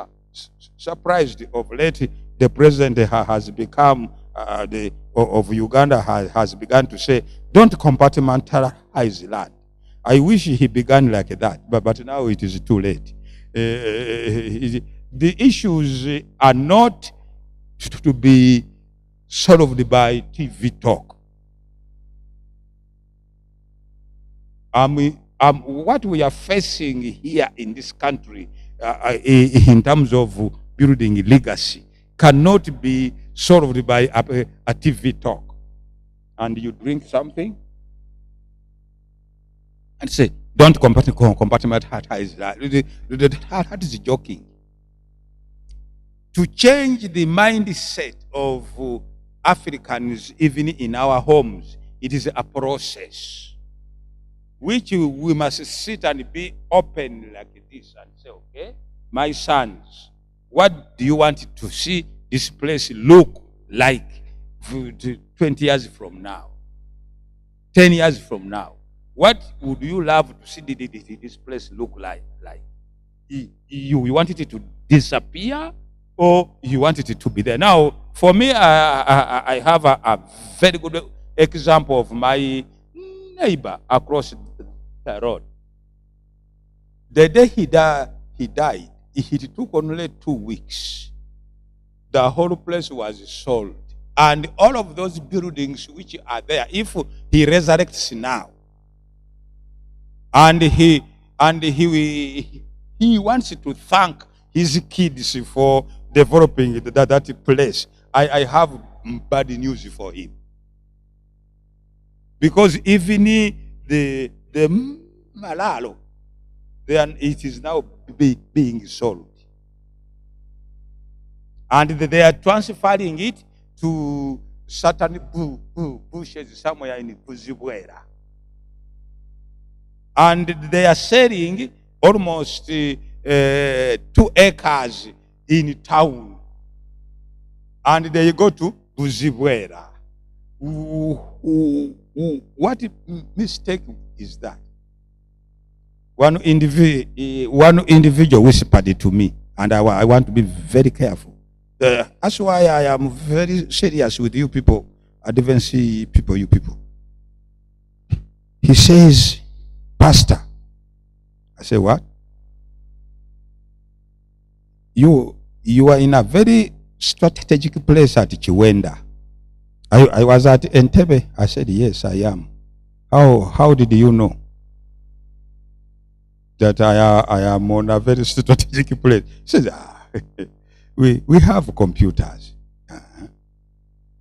surprised of late. The president has become, of Uganda has begun to say, don't compartmentalize land. I wish he began like that, but now it is too late. The issues are not to be solved by TV talk. What we are facing here in this country in terms of building legacy cannot be solved by a TV talk. And you drink something and say, don't compartmentalize that. That is joking. To change the mindset of Africans, even in our homes, it is a process which we must sit and be open like this and say, okay, my sons, what do you want to see this place look like 20 years from now, 10 years from now? What would you love to see this place look like? You want it to disappear, or you want it to be there? Now, for me, I have a very good example of my neighbor across the road. The day he died, it took only 2 weeks. The whole place was sold. And all of those buildings which are there, if he resurrects now, and he wants to thank his kids for developing that place, I have bad news for him. Because even the Malalo, then it is now being sold. And they are transferring it to certain bushes somewhere in Kuzibwera. And they are selling almost 2 acres in town. And they go to Kuzibwera. What mistake is that? One individual whispered to me, and I want to be very careful. That's why I am very serious with you people, Adventist people, you people. He says, Pastor. I say, what? You are in a very strategic place at Chiwenda. I was at Entebbe. I said, yes, I am. How did you know that I am on a very strategic place? He says, we have computers.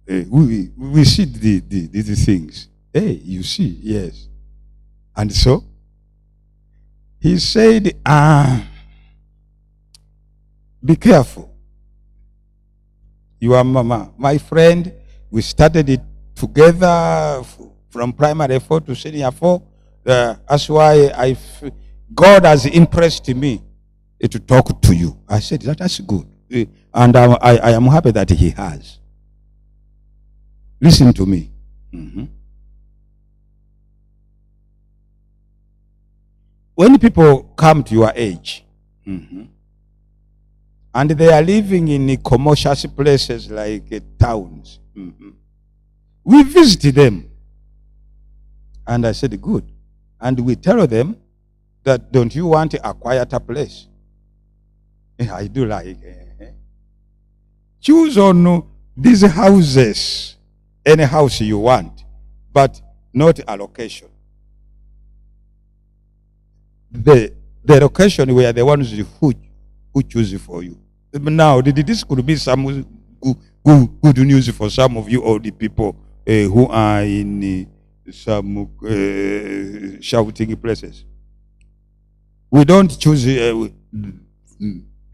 We see these things. Hey, you see, yes. And so, he said, be careful. Your mama, my friend, we started it together from primary 4 to senior 4. That's why God has impressed me to talk to you. I said, that's good. And I am happy that he has. Listen to me. When people come to your age, and they are living in commercial places like towns, we visit them. And I said, good. And we tell them that, don't you want a quieter place? I do like. Choose on these houses, any house you want, but not a location. The location were the ones who choose for you. Now, this could be some good news for some of you, or the people who are in some shouting places. We don't choose the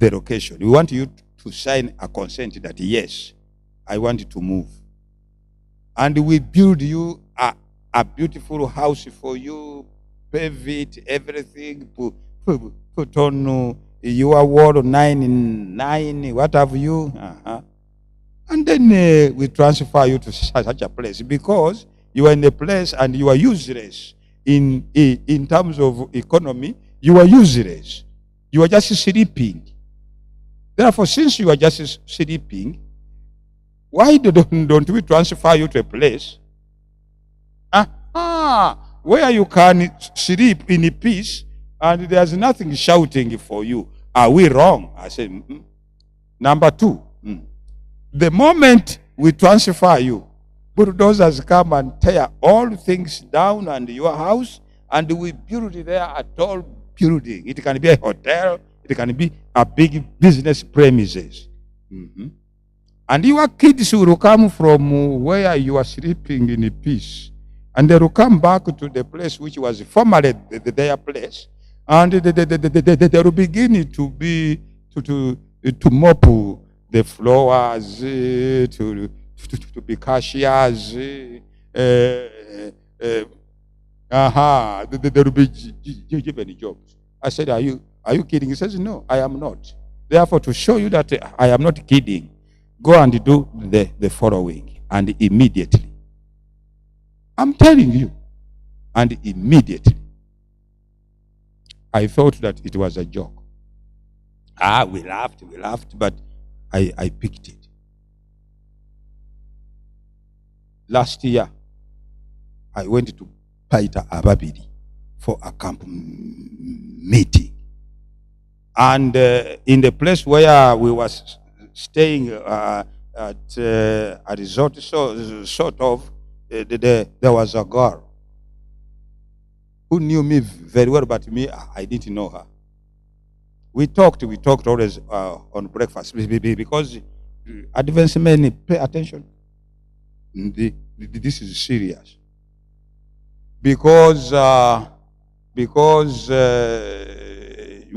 location. We want you to sign a consent that, yes, I want to move. And we build you a beautiful house for you, pave it, everything, put on your wall 9 what have you. And then we transfer you to such a place, because you are in a place and you are useless. In terms of economy, you are useless. You are just sleeping. Therefore, since you are just sleeping, why don't we transfer you to a place where you can sleep in peace and there's nothing shouting for you? Are we wrong? I said, Number 2, the moment we transfer you, bulldozers come and tear all things down and your house, and we build there a tall building. It can be a hotel, it can be a big business premises. And your kids will come from where you are sleeping in peace, and they will come back to the place which was formerly their place, and they will begin to mop the floors, to be cashiers. They will be given jobs. I said, are you kidding? He says, no, I am not. Therefore, to show you that I am not kidding, go and do the following. And immediately, I'm telling you, and immediately, I thought that it was a joke. We laughed, but I picked it. Last year, I went to Paita Ababidi for a camp meeting. And in the place where we were staying at a resort, there was a girl who knew me very well, but me, I didn't know her. We talked always on breakfast, because Adventist men pay attention. This is serious. Because we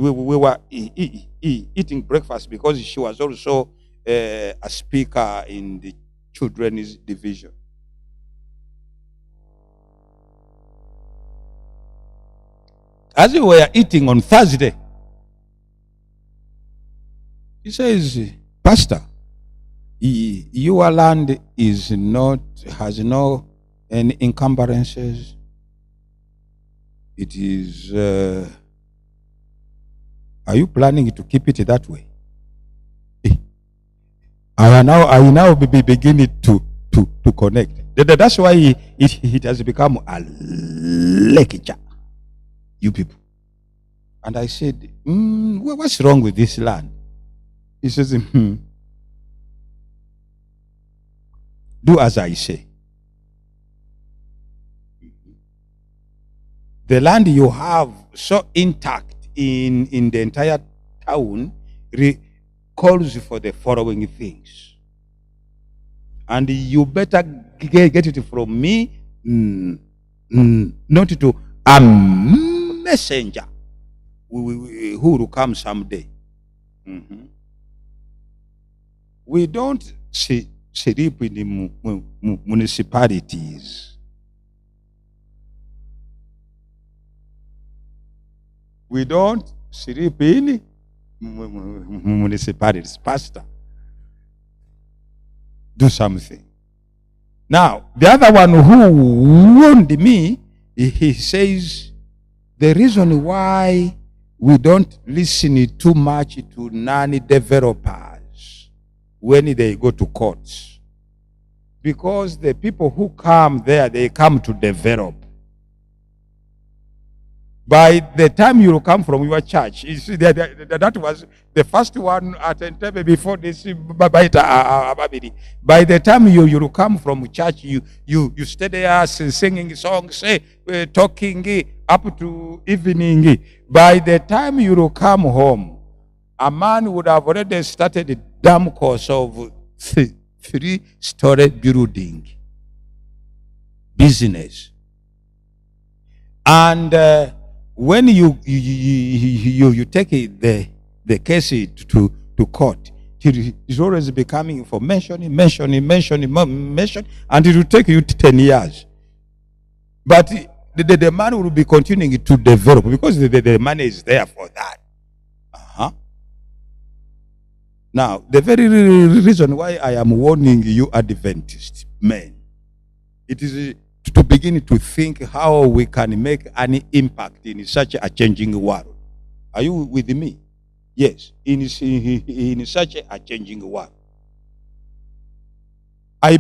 were eating breakfast, because she was also a speaker in the children's division. As we were eating on Thursday, he says, Pastor, your land has no any encumbrances. It is, are you planning to keep it that way? I now be beginning to connect. That's why it has become a lecture, you people. And I said, what's wrong with this land? He says, do as I say. The land you have so intact in the entire town calls for the following things. And you better get it from me, not to a messenger who will come someday. We don't sleep in the municipalities. We don't sleep in municipalities. Pastor, do something. Now, the other one who warned me, he says, the reason why we don't listen too much to non-developers when they go to courts, because the people who come there, they come to develop. By the time you come from your church, you see that was the first one at Entebbe before this. By the time you come from church, you stay there singing songs, talking up to evening. By the time you come home, a man would have already started a damn course of 3-story building business, and when you take the case to court, it's always becoming information, and it will take you 10 years. But the man will be continuing to develop because the money is there for that. Now, the very reason why I am warning you Adventist men, it is to begin to think how we can make an impact in such a changing world. Are you with me? Yes, in such a changing world. I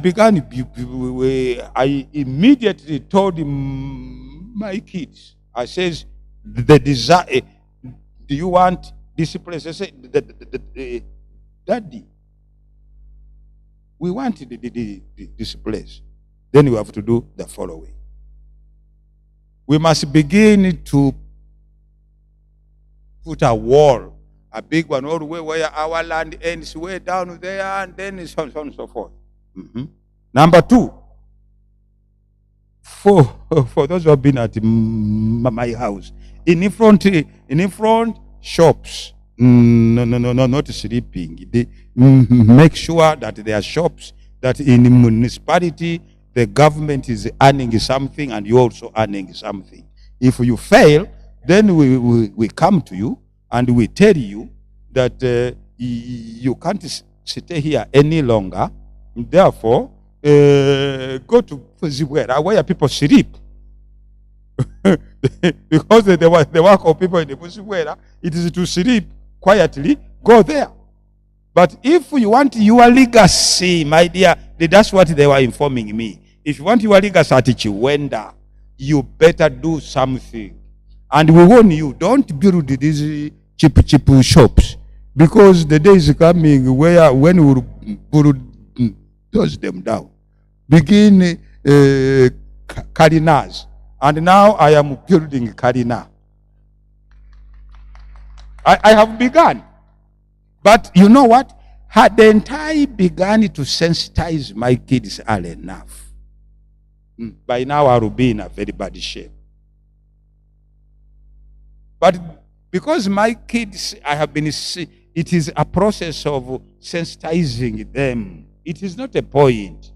immediately told my kids, I says, the desire, do you want this place? I said, Daddy, we want this place. Then you have to do the following. We must begin to put a wall, a big one, all the way where our land ends, way down there, and then so on and so forth. Number 2, for those who have been at my house, in front shops, no, not sleeping. They make sure that there are shops that in the municipality, the government is earning something and you're also earning something. If you fail, then we come to you and we tell you that you can't stay here any longer. Therefore, go to where people sleep. Because the work of people in the Busiwera, it is to sleep quietly. Go there. But if you want your legacy, my dear, that's what they were informing me. If you want your legacy at Chiwenda, you better do something. And we warn you, don't build these cheap shops, because the day is coming when we will close them down. Begin Karinas. And now I am building Karina. I have begun. But you know what? Hadn't I begun to sensitize my kids all enough? By now I will be in a very bad shape. But because my kids, I have been, it is a process of sensitizing them. It is not a point.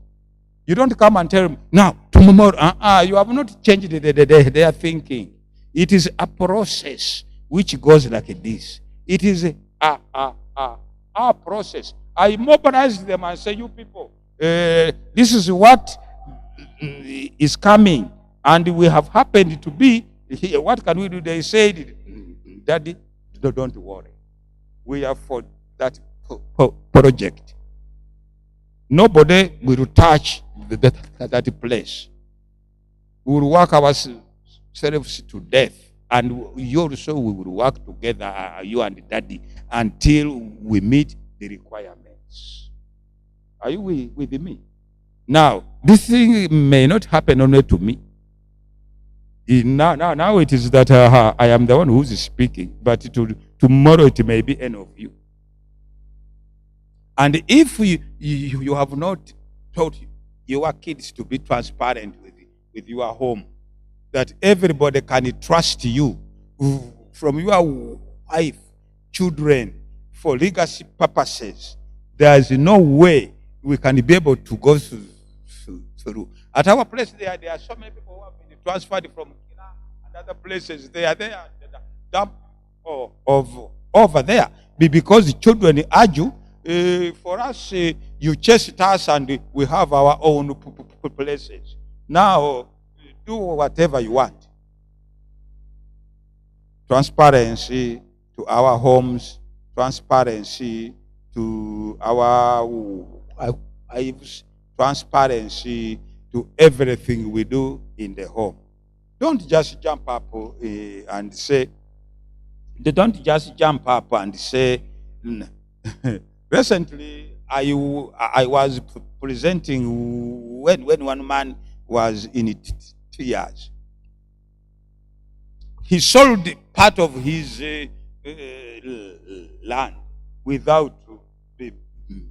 You don't come and tell them, now, tomorrow, you have not changed their thinking. It is a process which goes like this. It is a process. I mobilize them and say, you people, this is what is coming, and we have happened to be here. What can we do? They said, Daddy, don't worry. We are for that project. Nobody will touch that place. We will work ourselves to death, and you also we will work together, you and Daddy, until we meet the requirements. Are you with me? Now, this thing may not happen only to me. Now it is that I am the one who is speaking, but tomorrow it may be any of you. And if you have not taught your kids to be transparent with your home, that everybody can trust you from your wife, children, for legacy purposes, there is no way we can be able to go through. At our place, there are so many people who have been transferred from Kina and other places. They are there. of over there. Because the children argue, for us, you chase us and we have our own places. Now, do whatever you want. Transparency to our homes, transparency to our lives, transparency to everything we do in the home. Don't just jump up and say, recently I was presenting when one man was in tears. He sold part of his land without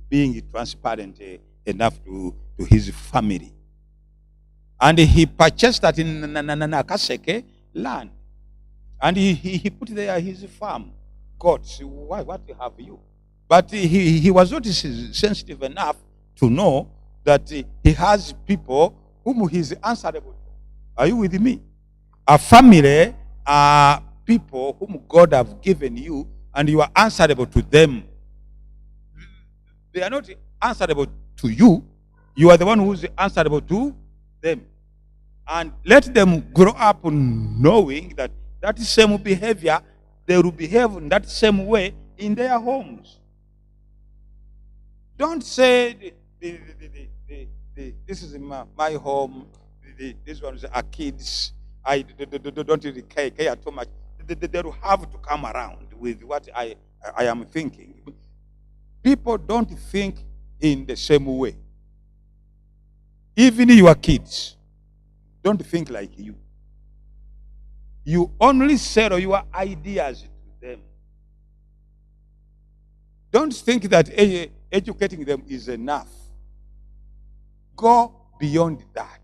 being transparent enough to his family. And he purchased that in Nakaseke land. And he put there his farm. Goats, what have you? But he was not sensitive enough to know that he has people whom he is answerable to. Are you with me? A family are people whom God have given you, and you are answerable to them. They are not answerable to you. You are the one who is answerable to them. And let them grow up knowing that that same behavior, they will behave in that same way in their homes. Don't say, this is my home, these ones are kids, I don't really care too much. They will have to come around with what I am thinking. People don't think in the same way. Even your kids don't think like you. You only sell your ideas to them. Don't think that educating them is enough. Go beyond that.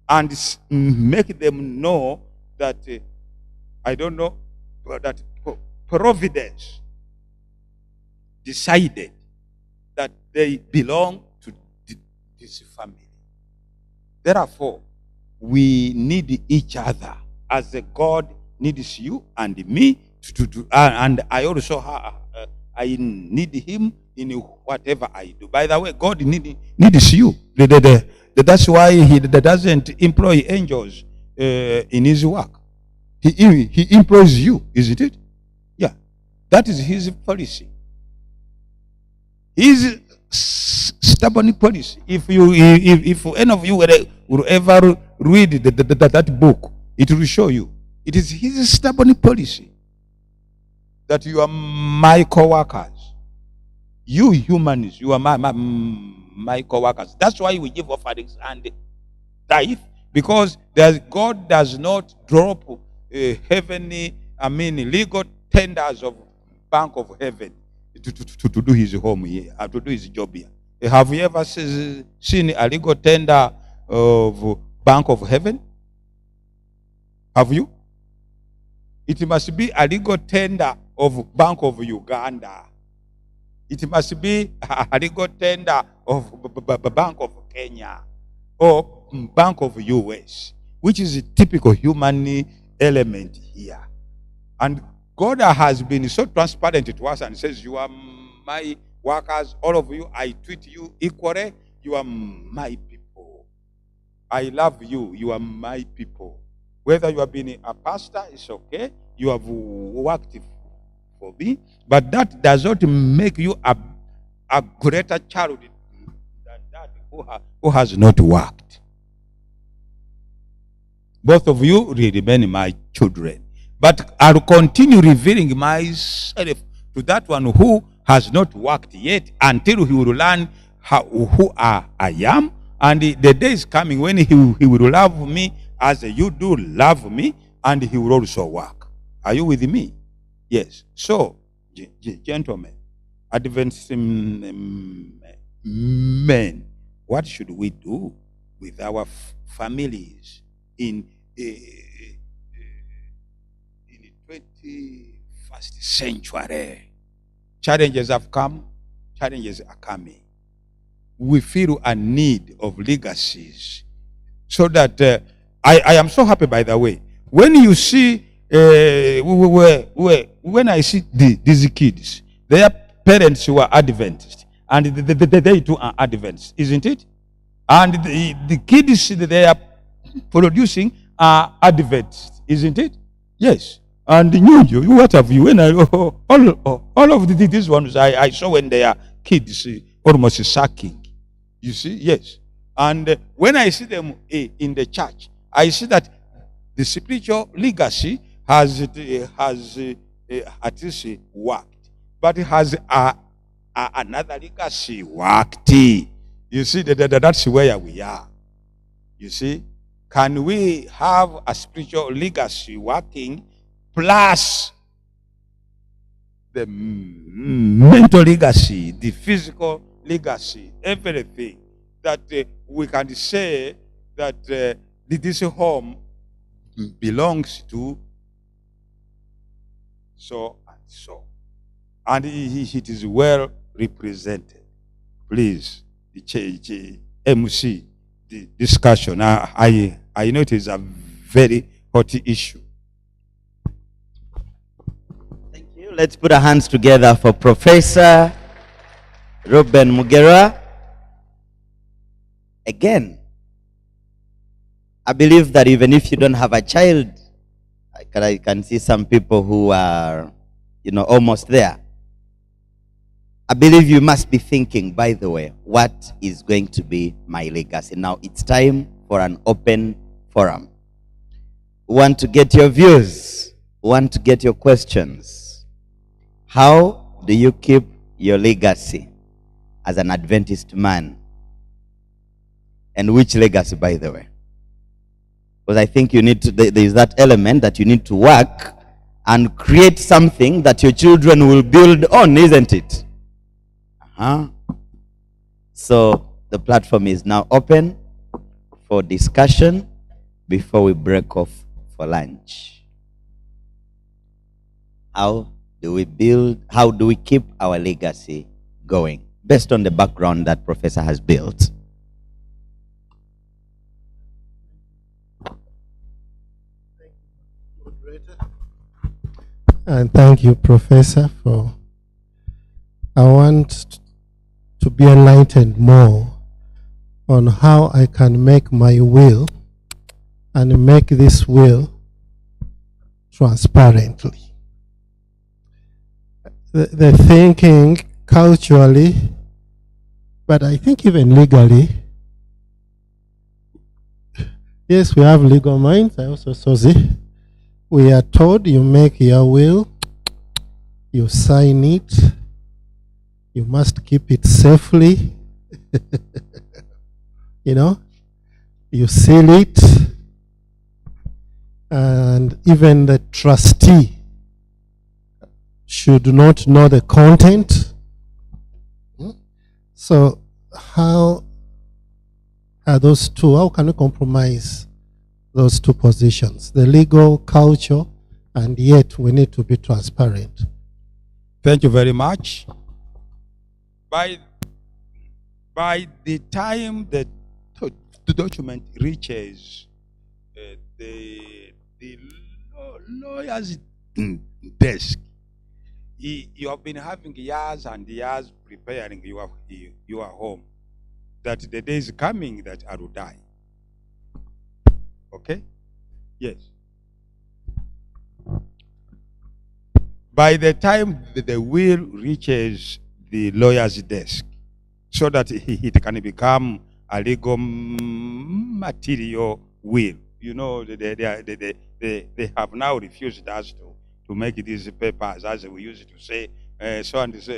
And make them know that, that Providence decided that they belong to this family. Therefore, we need each other as God needs you and me and I also I need him in whatever I do. By the way, God needs you. That's why he doesn't employ angels in his work. He employs you, isn't it? Yeah. That is his policy. His stubborn policy. If any of you will ever read that book, it will show you. It is his stubborn policy that you are my co-workers. You humans, you are my co-workers. That's why we give offerings and tithe, because God does not drop legal tenders of Bank of Heaven to do his home here, to do his job here. Have you ever seen a legal tender of Bank of Heaven? Have you? It must be a legal tender of Bank of Uganda. It must be a legal tender of Bank of Kenya or Bank of US, which is a typical human element here. And God has been so transparent to us and says, you are my workers, all of you, I treat you equally. You are my people. I love you. You are my people. Whether you have been a pastor, it's okay. You have worked for me. But that does not make you a greater child than that who has not worked. Both of you remain my children. But I'll continue revealing myself to that one who has not worked yet until he will learn who I am. And the day is coming when he will love me as you do love me, and he will also work. Are you with me? Yes. So, gentlemen, Adventist men, what should we do with our families in the 21st century? Challenges have come, challenges are coming. We feel a need of legacies so that I am so happy, by the way, when you see when I see these kids, their parents who are Adventist, and they too are Adventists, isn't it? And the kids that they are producing are Adventists, isn't it? Yes. And you, what have you? When all of these ones I saw when they are kids, almost sucking. You see, yes. And when I see them in the church, I see that the spiritual legacy has at least worked, but it has another legacy worked. You see, that's where we are. You see, can we have a spiritual legacy working plus the mental legacy, the physical legacy, everything, that we can say that this home belongs to so and so, and it is well represented. Please, the MC, the discussion. I know it is a very hot issue. Thank you. Let's put our hands together for Professor REUBEN MUGERWA. Again, I believe that even if you don't have a child, I can see some people who are, almost there. I believe you must be thinking, by the way, what is going to be my legacy? Now it's time for an open forum. We want to get your views. We want to get your questions. How do you keep your legacy as an Adventist man? And which legacy, by the way? Because I think you need to, there is that element that you need to work and create something that your children will build on, isn't it? So the platform is now open for discussion before we break off for lunch. How do we keep our legacy going based on the background that Professor has built? And thank you, Professor, I want to be enlightened more on how I can make my will and make this will transparently. The thinking culturally, but I think even legally, yes, we have legal minds. I also saw we are told you make your will, you sign it, you must keep it safely, you seal it, and even the trustee should not know the content. So how are those two, how can we compromise those two positions, the legal, culture, and yet we need to be transparent? Thank you very much. By the time the document reaches the lawyer's desk, you have been having years and years preparing your home, that the day is coming that I will die. Okay? Yes. By the time the will reaches the lawyer's desk, so that it can become a legal material will. They have now refused us to make these papers, as we used to say, so and so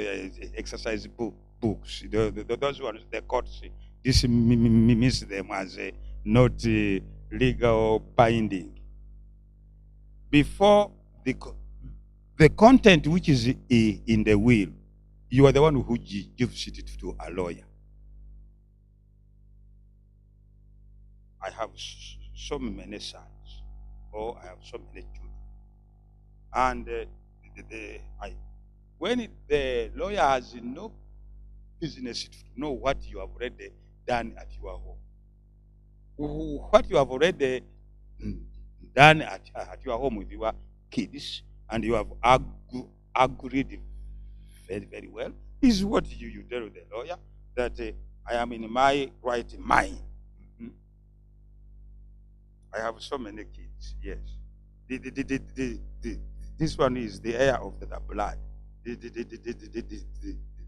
exercise books. Those ones, the courts dismiss them as not legal binding. Before the content which is in the will, you are the one who gives it to a lawyer. I have so many sons, or I have so many children. And when the lawyer has no business to know what you have already done at your home, what you have already done at your home with your kids, and you have agreed very, very well. This is what you tell the lawyer, that I am in my right mind. Mhm. I have so many kids, yes. This one is the heir of the blood.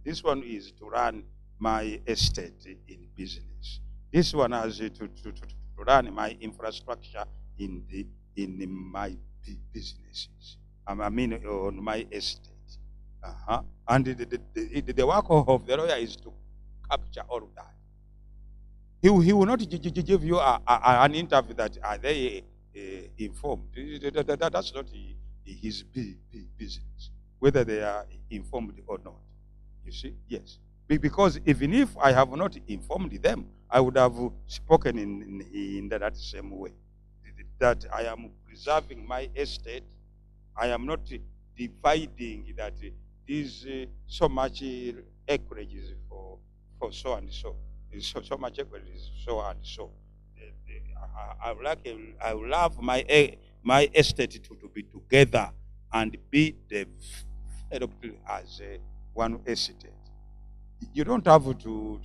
This one is to run my estate in business. This one has to run my infrastructure in my businesses. I mean, on my estate. And the work of the lawyer is to capture all of that. He will not give you an interview that are they informed. That's not his business, whether they are informed or not. You see? Yes. Because even if I have not informed them, I would have spoken in that same way. That I am preserving my estate. I am not dividing that this so much acreage is for so and so. So much acreage is so and so. I would love my estate to be together and be developed as one estate. You don't have to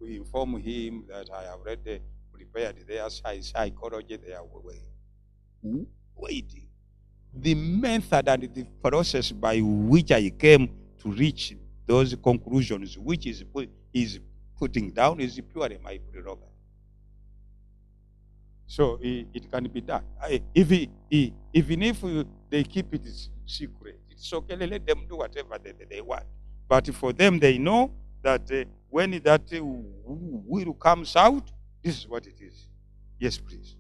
inform him that I have already prepared their psychology. They are waiting. The method and the process by which I came to reach those conclusions, which is putting down, is purely my prerogative. So it can be done. Even if they keep it secret, it's okay. Let them do whatever they want. But for them, they know that when that will comes out, this is what it is. Yes, please.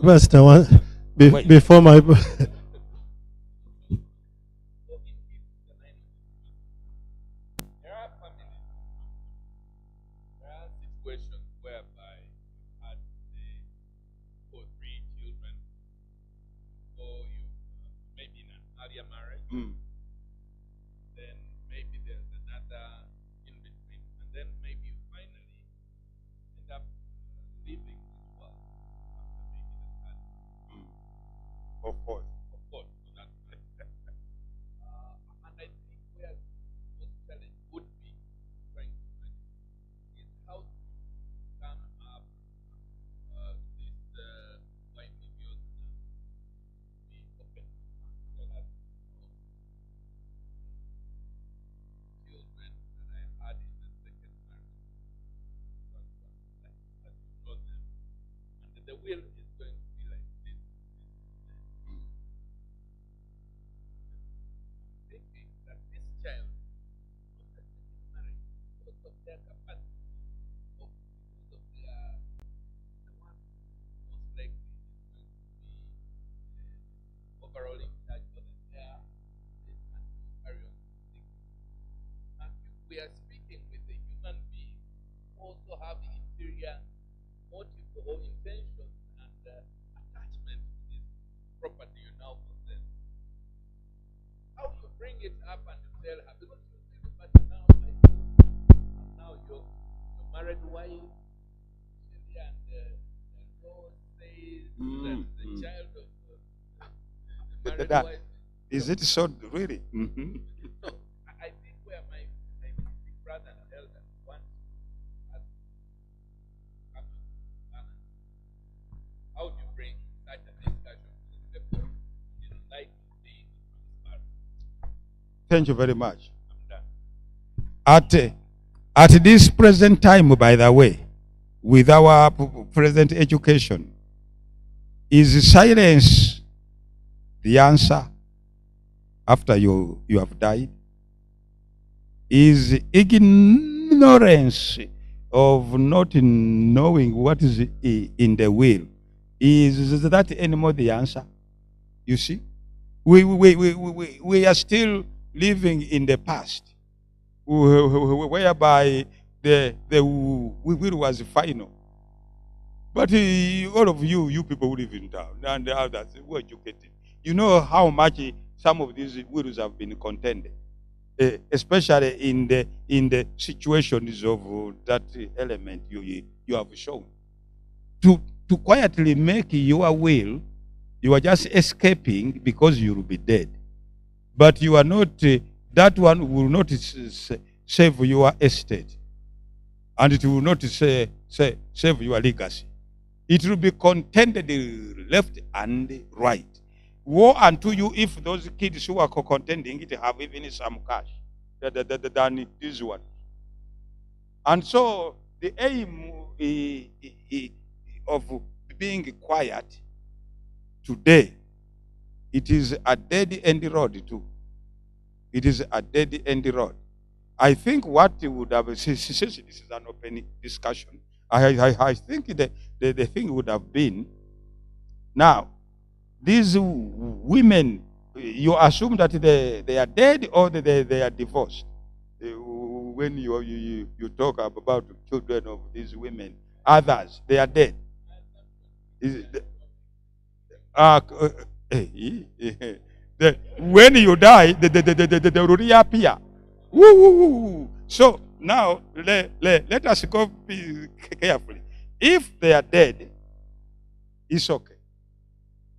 Pastor, Wait. before my There are families, there are situations whereby you had, say, 2 or 3 children, or you maybe in an earlier marriage, then maybe there's another in between, and then maybe you finally end up leaving this world after maybe the third. Of course. Of course, so that's and I think where most challenge would be trying to manage is how to come up this wife of yours be open to tell us children that I had in the second marriage. That you know them. And the will is going to be like this. Thinking that this child, not the second marriage, because of their capacity, or because of their, the one most likely is going to be overall in charge of the care, and to carry on thinking. And if we are speaking with a human being who also have interior motive or intentions and attachment to this property you now possess, how you bring it up and you tell her, because you say, but now my son, and now your married wife, and the law says that the child of the married wife. Is it so really? So I think where my big brother and elder want us to come to balance. How do you bring such a discussion to the table in light of being transparent? Thank you very much. I'm done. At this present time, by the way, with our present education, is silence the answer after you have died? Is ignorance of not knowing what is in the will, is that anymore the answer? You see, we are still living in the past, whereby the will was final. But all of you people who live in town and others who are educated, you know how much some of these wills have been contended, especially in the situations of that element you have shown. To quietly make your will You are just escaping because you will be dead. But you are not, that one will not save your estate. And it will not save your legacy. It will be contended left and right. Woe unto you if those kids who are contending it have even some cash than this one. And so the aim of being quiet today, it is a dead end road too. It is a dead end road. I think what would have, since this is an open discussion, I think the thing would have been, now, these women, you assume that they are dead or they are divorced. When you talk about the children of these women, others, they are dead. When you die, they will reappear. Woo, woo, woo. So now let us go carefully. If they are dead, it's okay.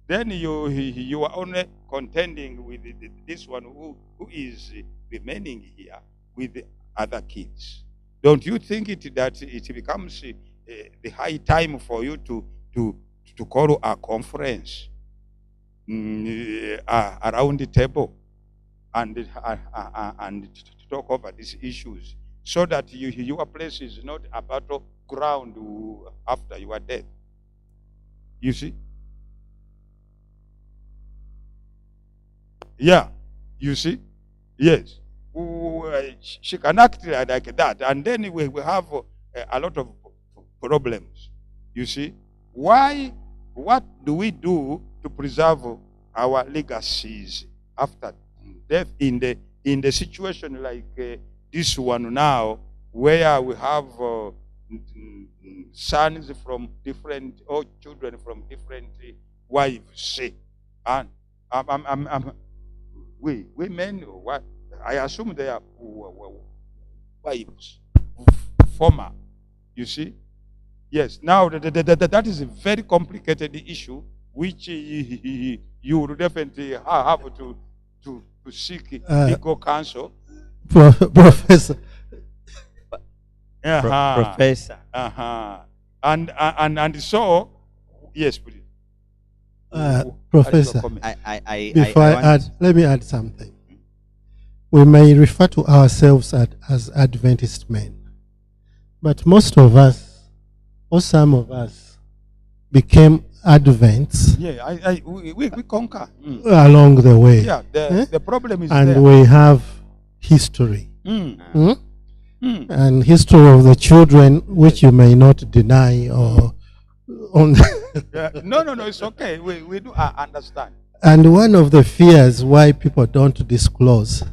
Then you are only contending with this one who is remaining here with the other kids. Don't you think that it becomes the high time for you to call a conference around the table and to talk over these issues, so that your place is not a battleground after your death? You see? Yeah, you see? Yes. She can act like that, and then we have a lot of problems. You see? Why? What do we do to preserve our legacies after death in the situation like this one now, where we have sons from different, or children from different wives, and women, what I assume they are wives, former. You see? Yes. Now that is a very complicated issue, which you would definitely have to seek legal counsel. Professor. Professor. And so, yes, please. Professor, Before I add, let me add something. We may refer to ourselves as Adventist men, but most of us, or some of us, became Advents. Yeah, we conquer along the way. Yeah, the problem is and there. we have history. And history of the children, which you may not deny or on. No, it's okay. We do understand. And one of the fears why people don't disclose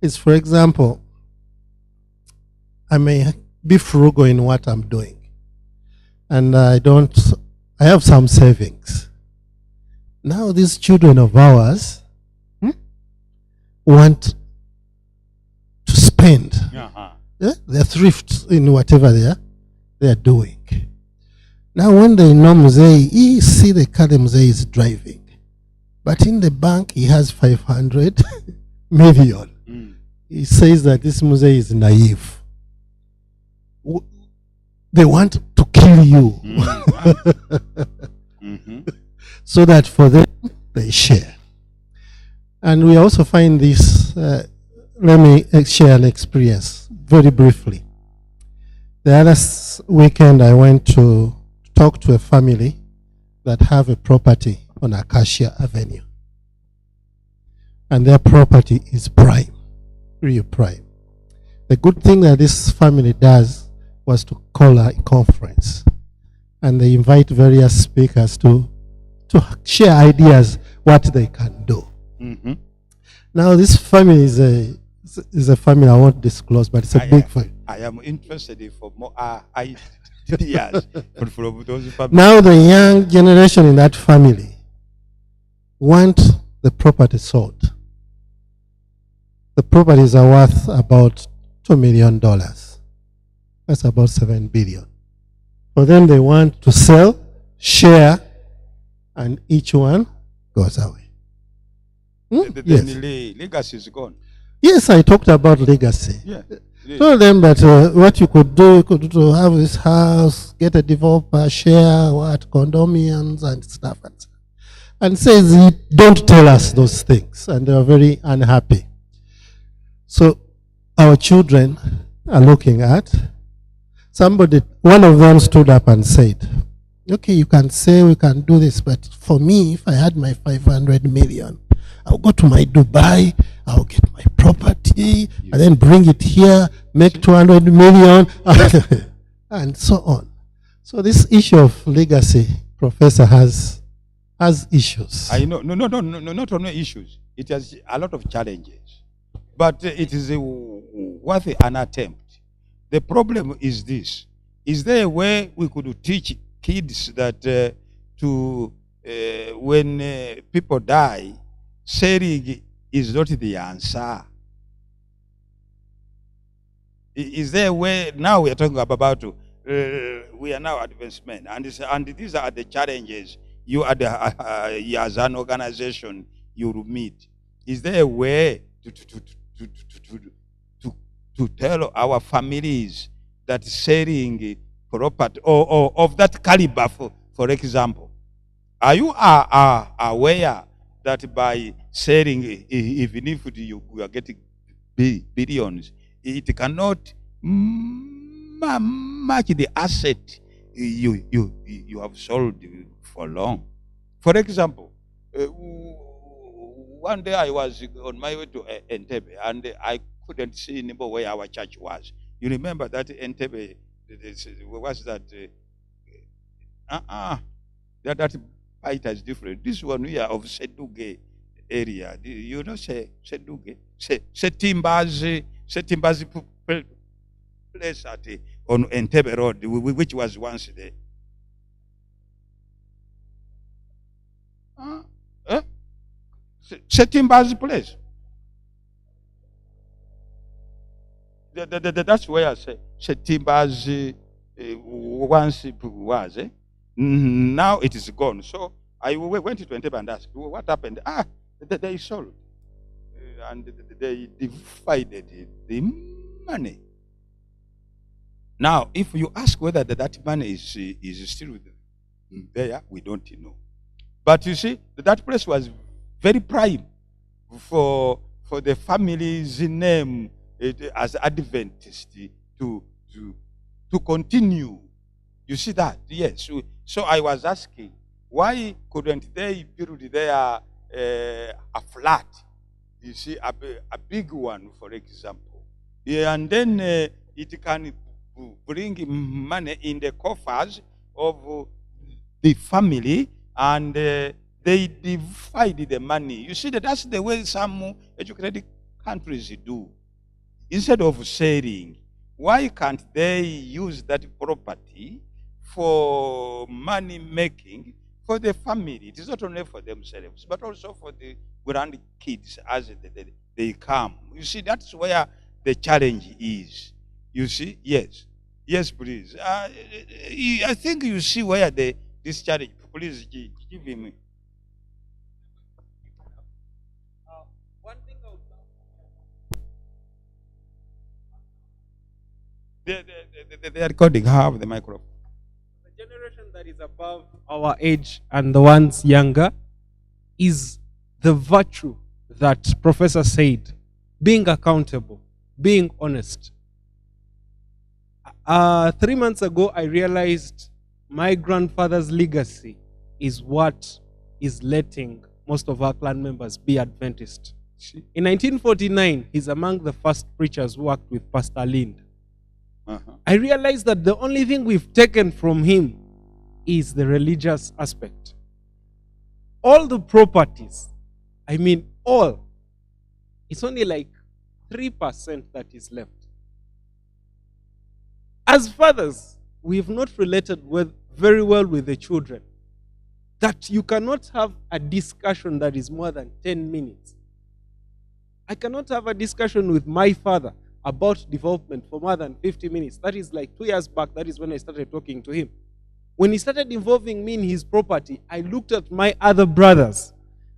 is, for example, I may be frugal in what I'm doing, and I have some savings. Now these children of ours want to spend their thrift in whatever they are doing. Now when they know Mzee, he see the car Mzee is driving, but in the bank he has 500 million. He says that this Mzee is naive. They want to kill you. So that for them, they share. And we also find this, let me share an experience very briefly. The other weekend I went to talk to a family that have a property on Acacia Avenue. And their property is prime, real prime. The good thing that this family does was to call a conference. And they invite various speakers to share ideas what they can do. Now this family is a family I won't disclose, but it's a big family. I am interested for more ideas from those families. Now the young generation in that family want the property sold. The properties are worth about $2 million. That's about 7 billion. For them, they want to sell, share, and each one goes away. Then Yes. legacy is gone. Yes, I talked about legacy. Yeah. Told them that what you could do to have this house, get a developer, share what condominiums and stuff, and says, don't tell us those things, and they are very unhappy. So our children are looking at somebody. One of them stood up and said, okay, you can say we can do this, but for me, if I had my 500 million, I'll go to my Dubai, I'll get my property, and then bring it here, make 200 million, and so on. So this issue of legacy, Professor, has issues. I know, no, not only issues. It has a lot of challenges, but it is worth an attempt. The problem is this: is there a way we could teach kids that when people die, sharing is not the answer? Is there a way? Now we are talking about we are now advanced men, and these are the challenges you as an organization you will meet. Is there a way to tell our families that sharing property or of that caliber, for example, are you aware that by sharing, even if you are getting billions, it cannot match the asset you have sold for long? For example, one day I was on my way to Entebbe, and I couldn't see anymore where our church was. You remember that Entebbe was that that bite is different. This one here of Seduge area, you know, Seduge, Setimbazi place on Entebbe Road, which was once there. Setimbazi place. That's where I say Setimbazi once was. Now it is gone. So I went to Entebbe and asked, what happened? They sold. And they divided the money. Now, if you ask whether that money is still there, we don't know. But you see, that place was very prime for the family's name as Adventist to continue. You see that? Yes. So I was asking, why couldn't they build there a flat? You see, a big one, for example. Yeah, and then it can bring money in the coffers of the family, and they divide the money. You see, that's the way some educated countries do. Instead of sharing, why can't they use that property for money making for the family? It is not only for themselves, but also for the grandkids as they come. You see, that's where the challenge is. You see? Yes. Yes, please. I think you see where this challenge. Please give him. One thing I would They are recording. Have the microphone. the generation that is above our age and the ones younger is the virtue that Professor said, being accountable, being honest. 3 months ago, I realized my grandfather's legacy is what is letting most of our clan members be Adventist. In 1949, he's among the first preachers who worked with Pastor Lind. I realized that the only thing we've taken from him is the religious aspect. All the properties, I mean all, it's only like 3% that is left. As fathers, we have not related very well with the children. That you cannot have a discussion that is more than 10 minutes. I cannot have a discussion with my father about development for more than 50 minutes. That is like 2 years back. That is when I started talking to him. When he started involving me in his property, I looked at my other brothers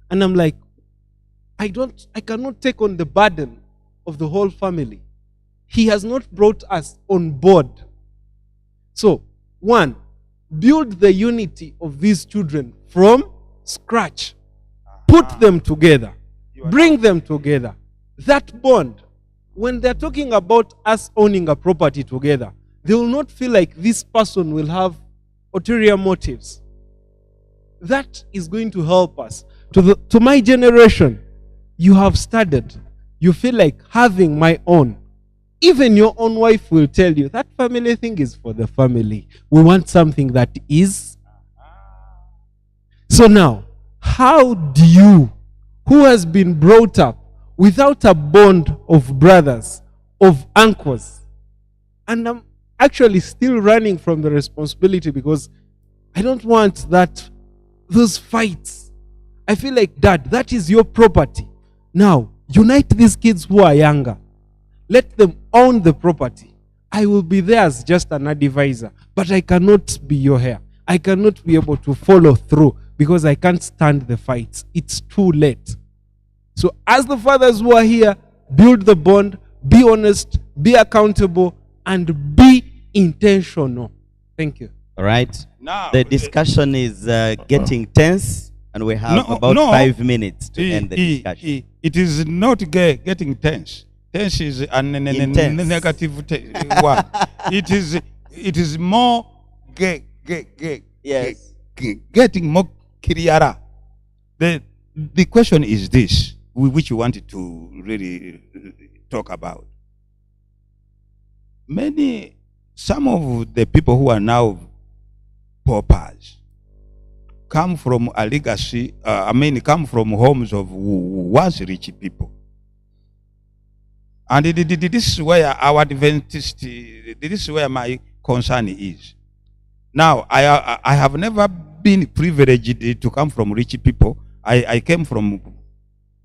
and I'm like, I cannot take on the burden of the whole family. He has not brought us on board. So, one, build the unity of these children from scratch. Put them together. Bring them together. That bond, when they're talking about us owning a property together, they will not feel like this person will have ulterior motives. That is going to help us. To my generation, you have studied. You feel like having my own. Even your own wife will tell you that family thing is for the family. We want something that is. So now, how do you, who has been brought up without a bond of brothers, of uncles, and I'm actually still running from the responsibility because I don't want those fights. I feel like, Dad, that is your property. Now, unite these kids who are younger. Let them own the property. I will be there as just an advisor, but I cannot be your heir. I cannot be able to follow through because I can't stand the fights. It's too late. So as the fathers who are here, build the bond, be honest, be accountable, and be intentional. Thank you. All right. Now, The discussion is getting tense, and we have about 5 minutes to end the discussion. It is not getting tense. Tense is a Intense. negative word. It is more Yes. getting more clearer. The question is this, which you wanted to really talk about. Some of the people who are now paupers come from a legacy, come from homes of once rich people. And this is where our Adventist, this is where my concern is. Now, I have never been privileged to come from rich people. I came from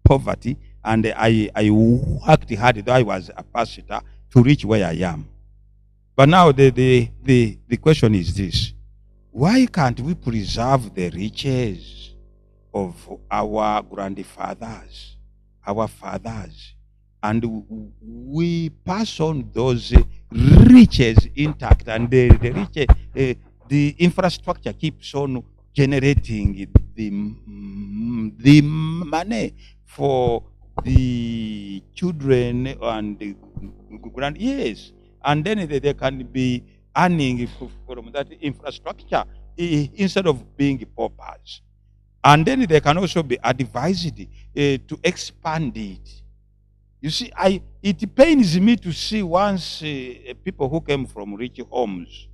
poverty, and I worked hard, though I was a pastor, to reach where I am. But now the question is this: why can't we preserve the riches of our grandfathers, our fathers, and we pass on those riches intact, and the infrastructure keeps on generating the money for the children and the grand years, and then they can be earning from that infrastructure instead of being paupers. And then they can also be advised to expand it. You see, it pains me to see once people who came from rich homes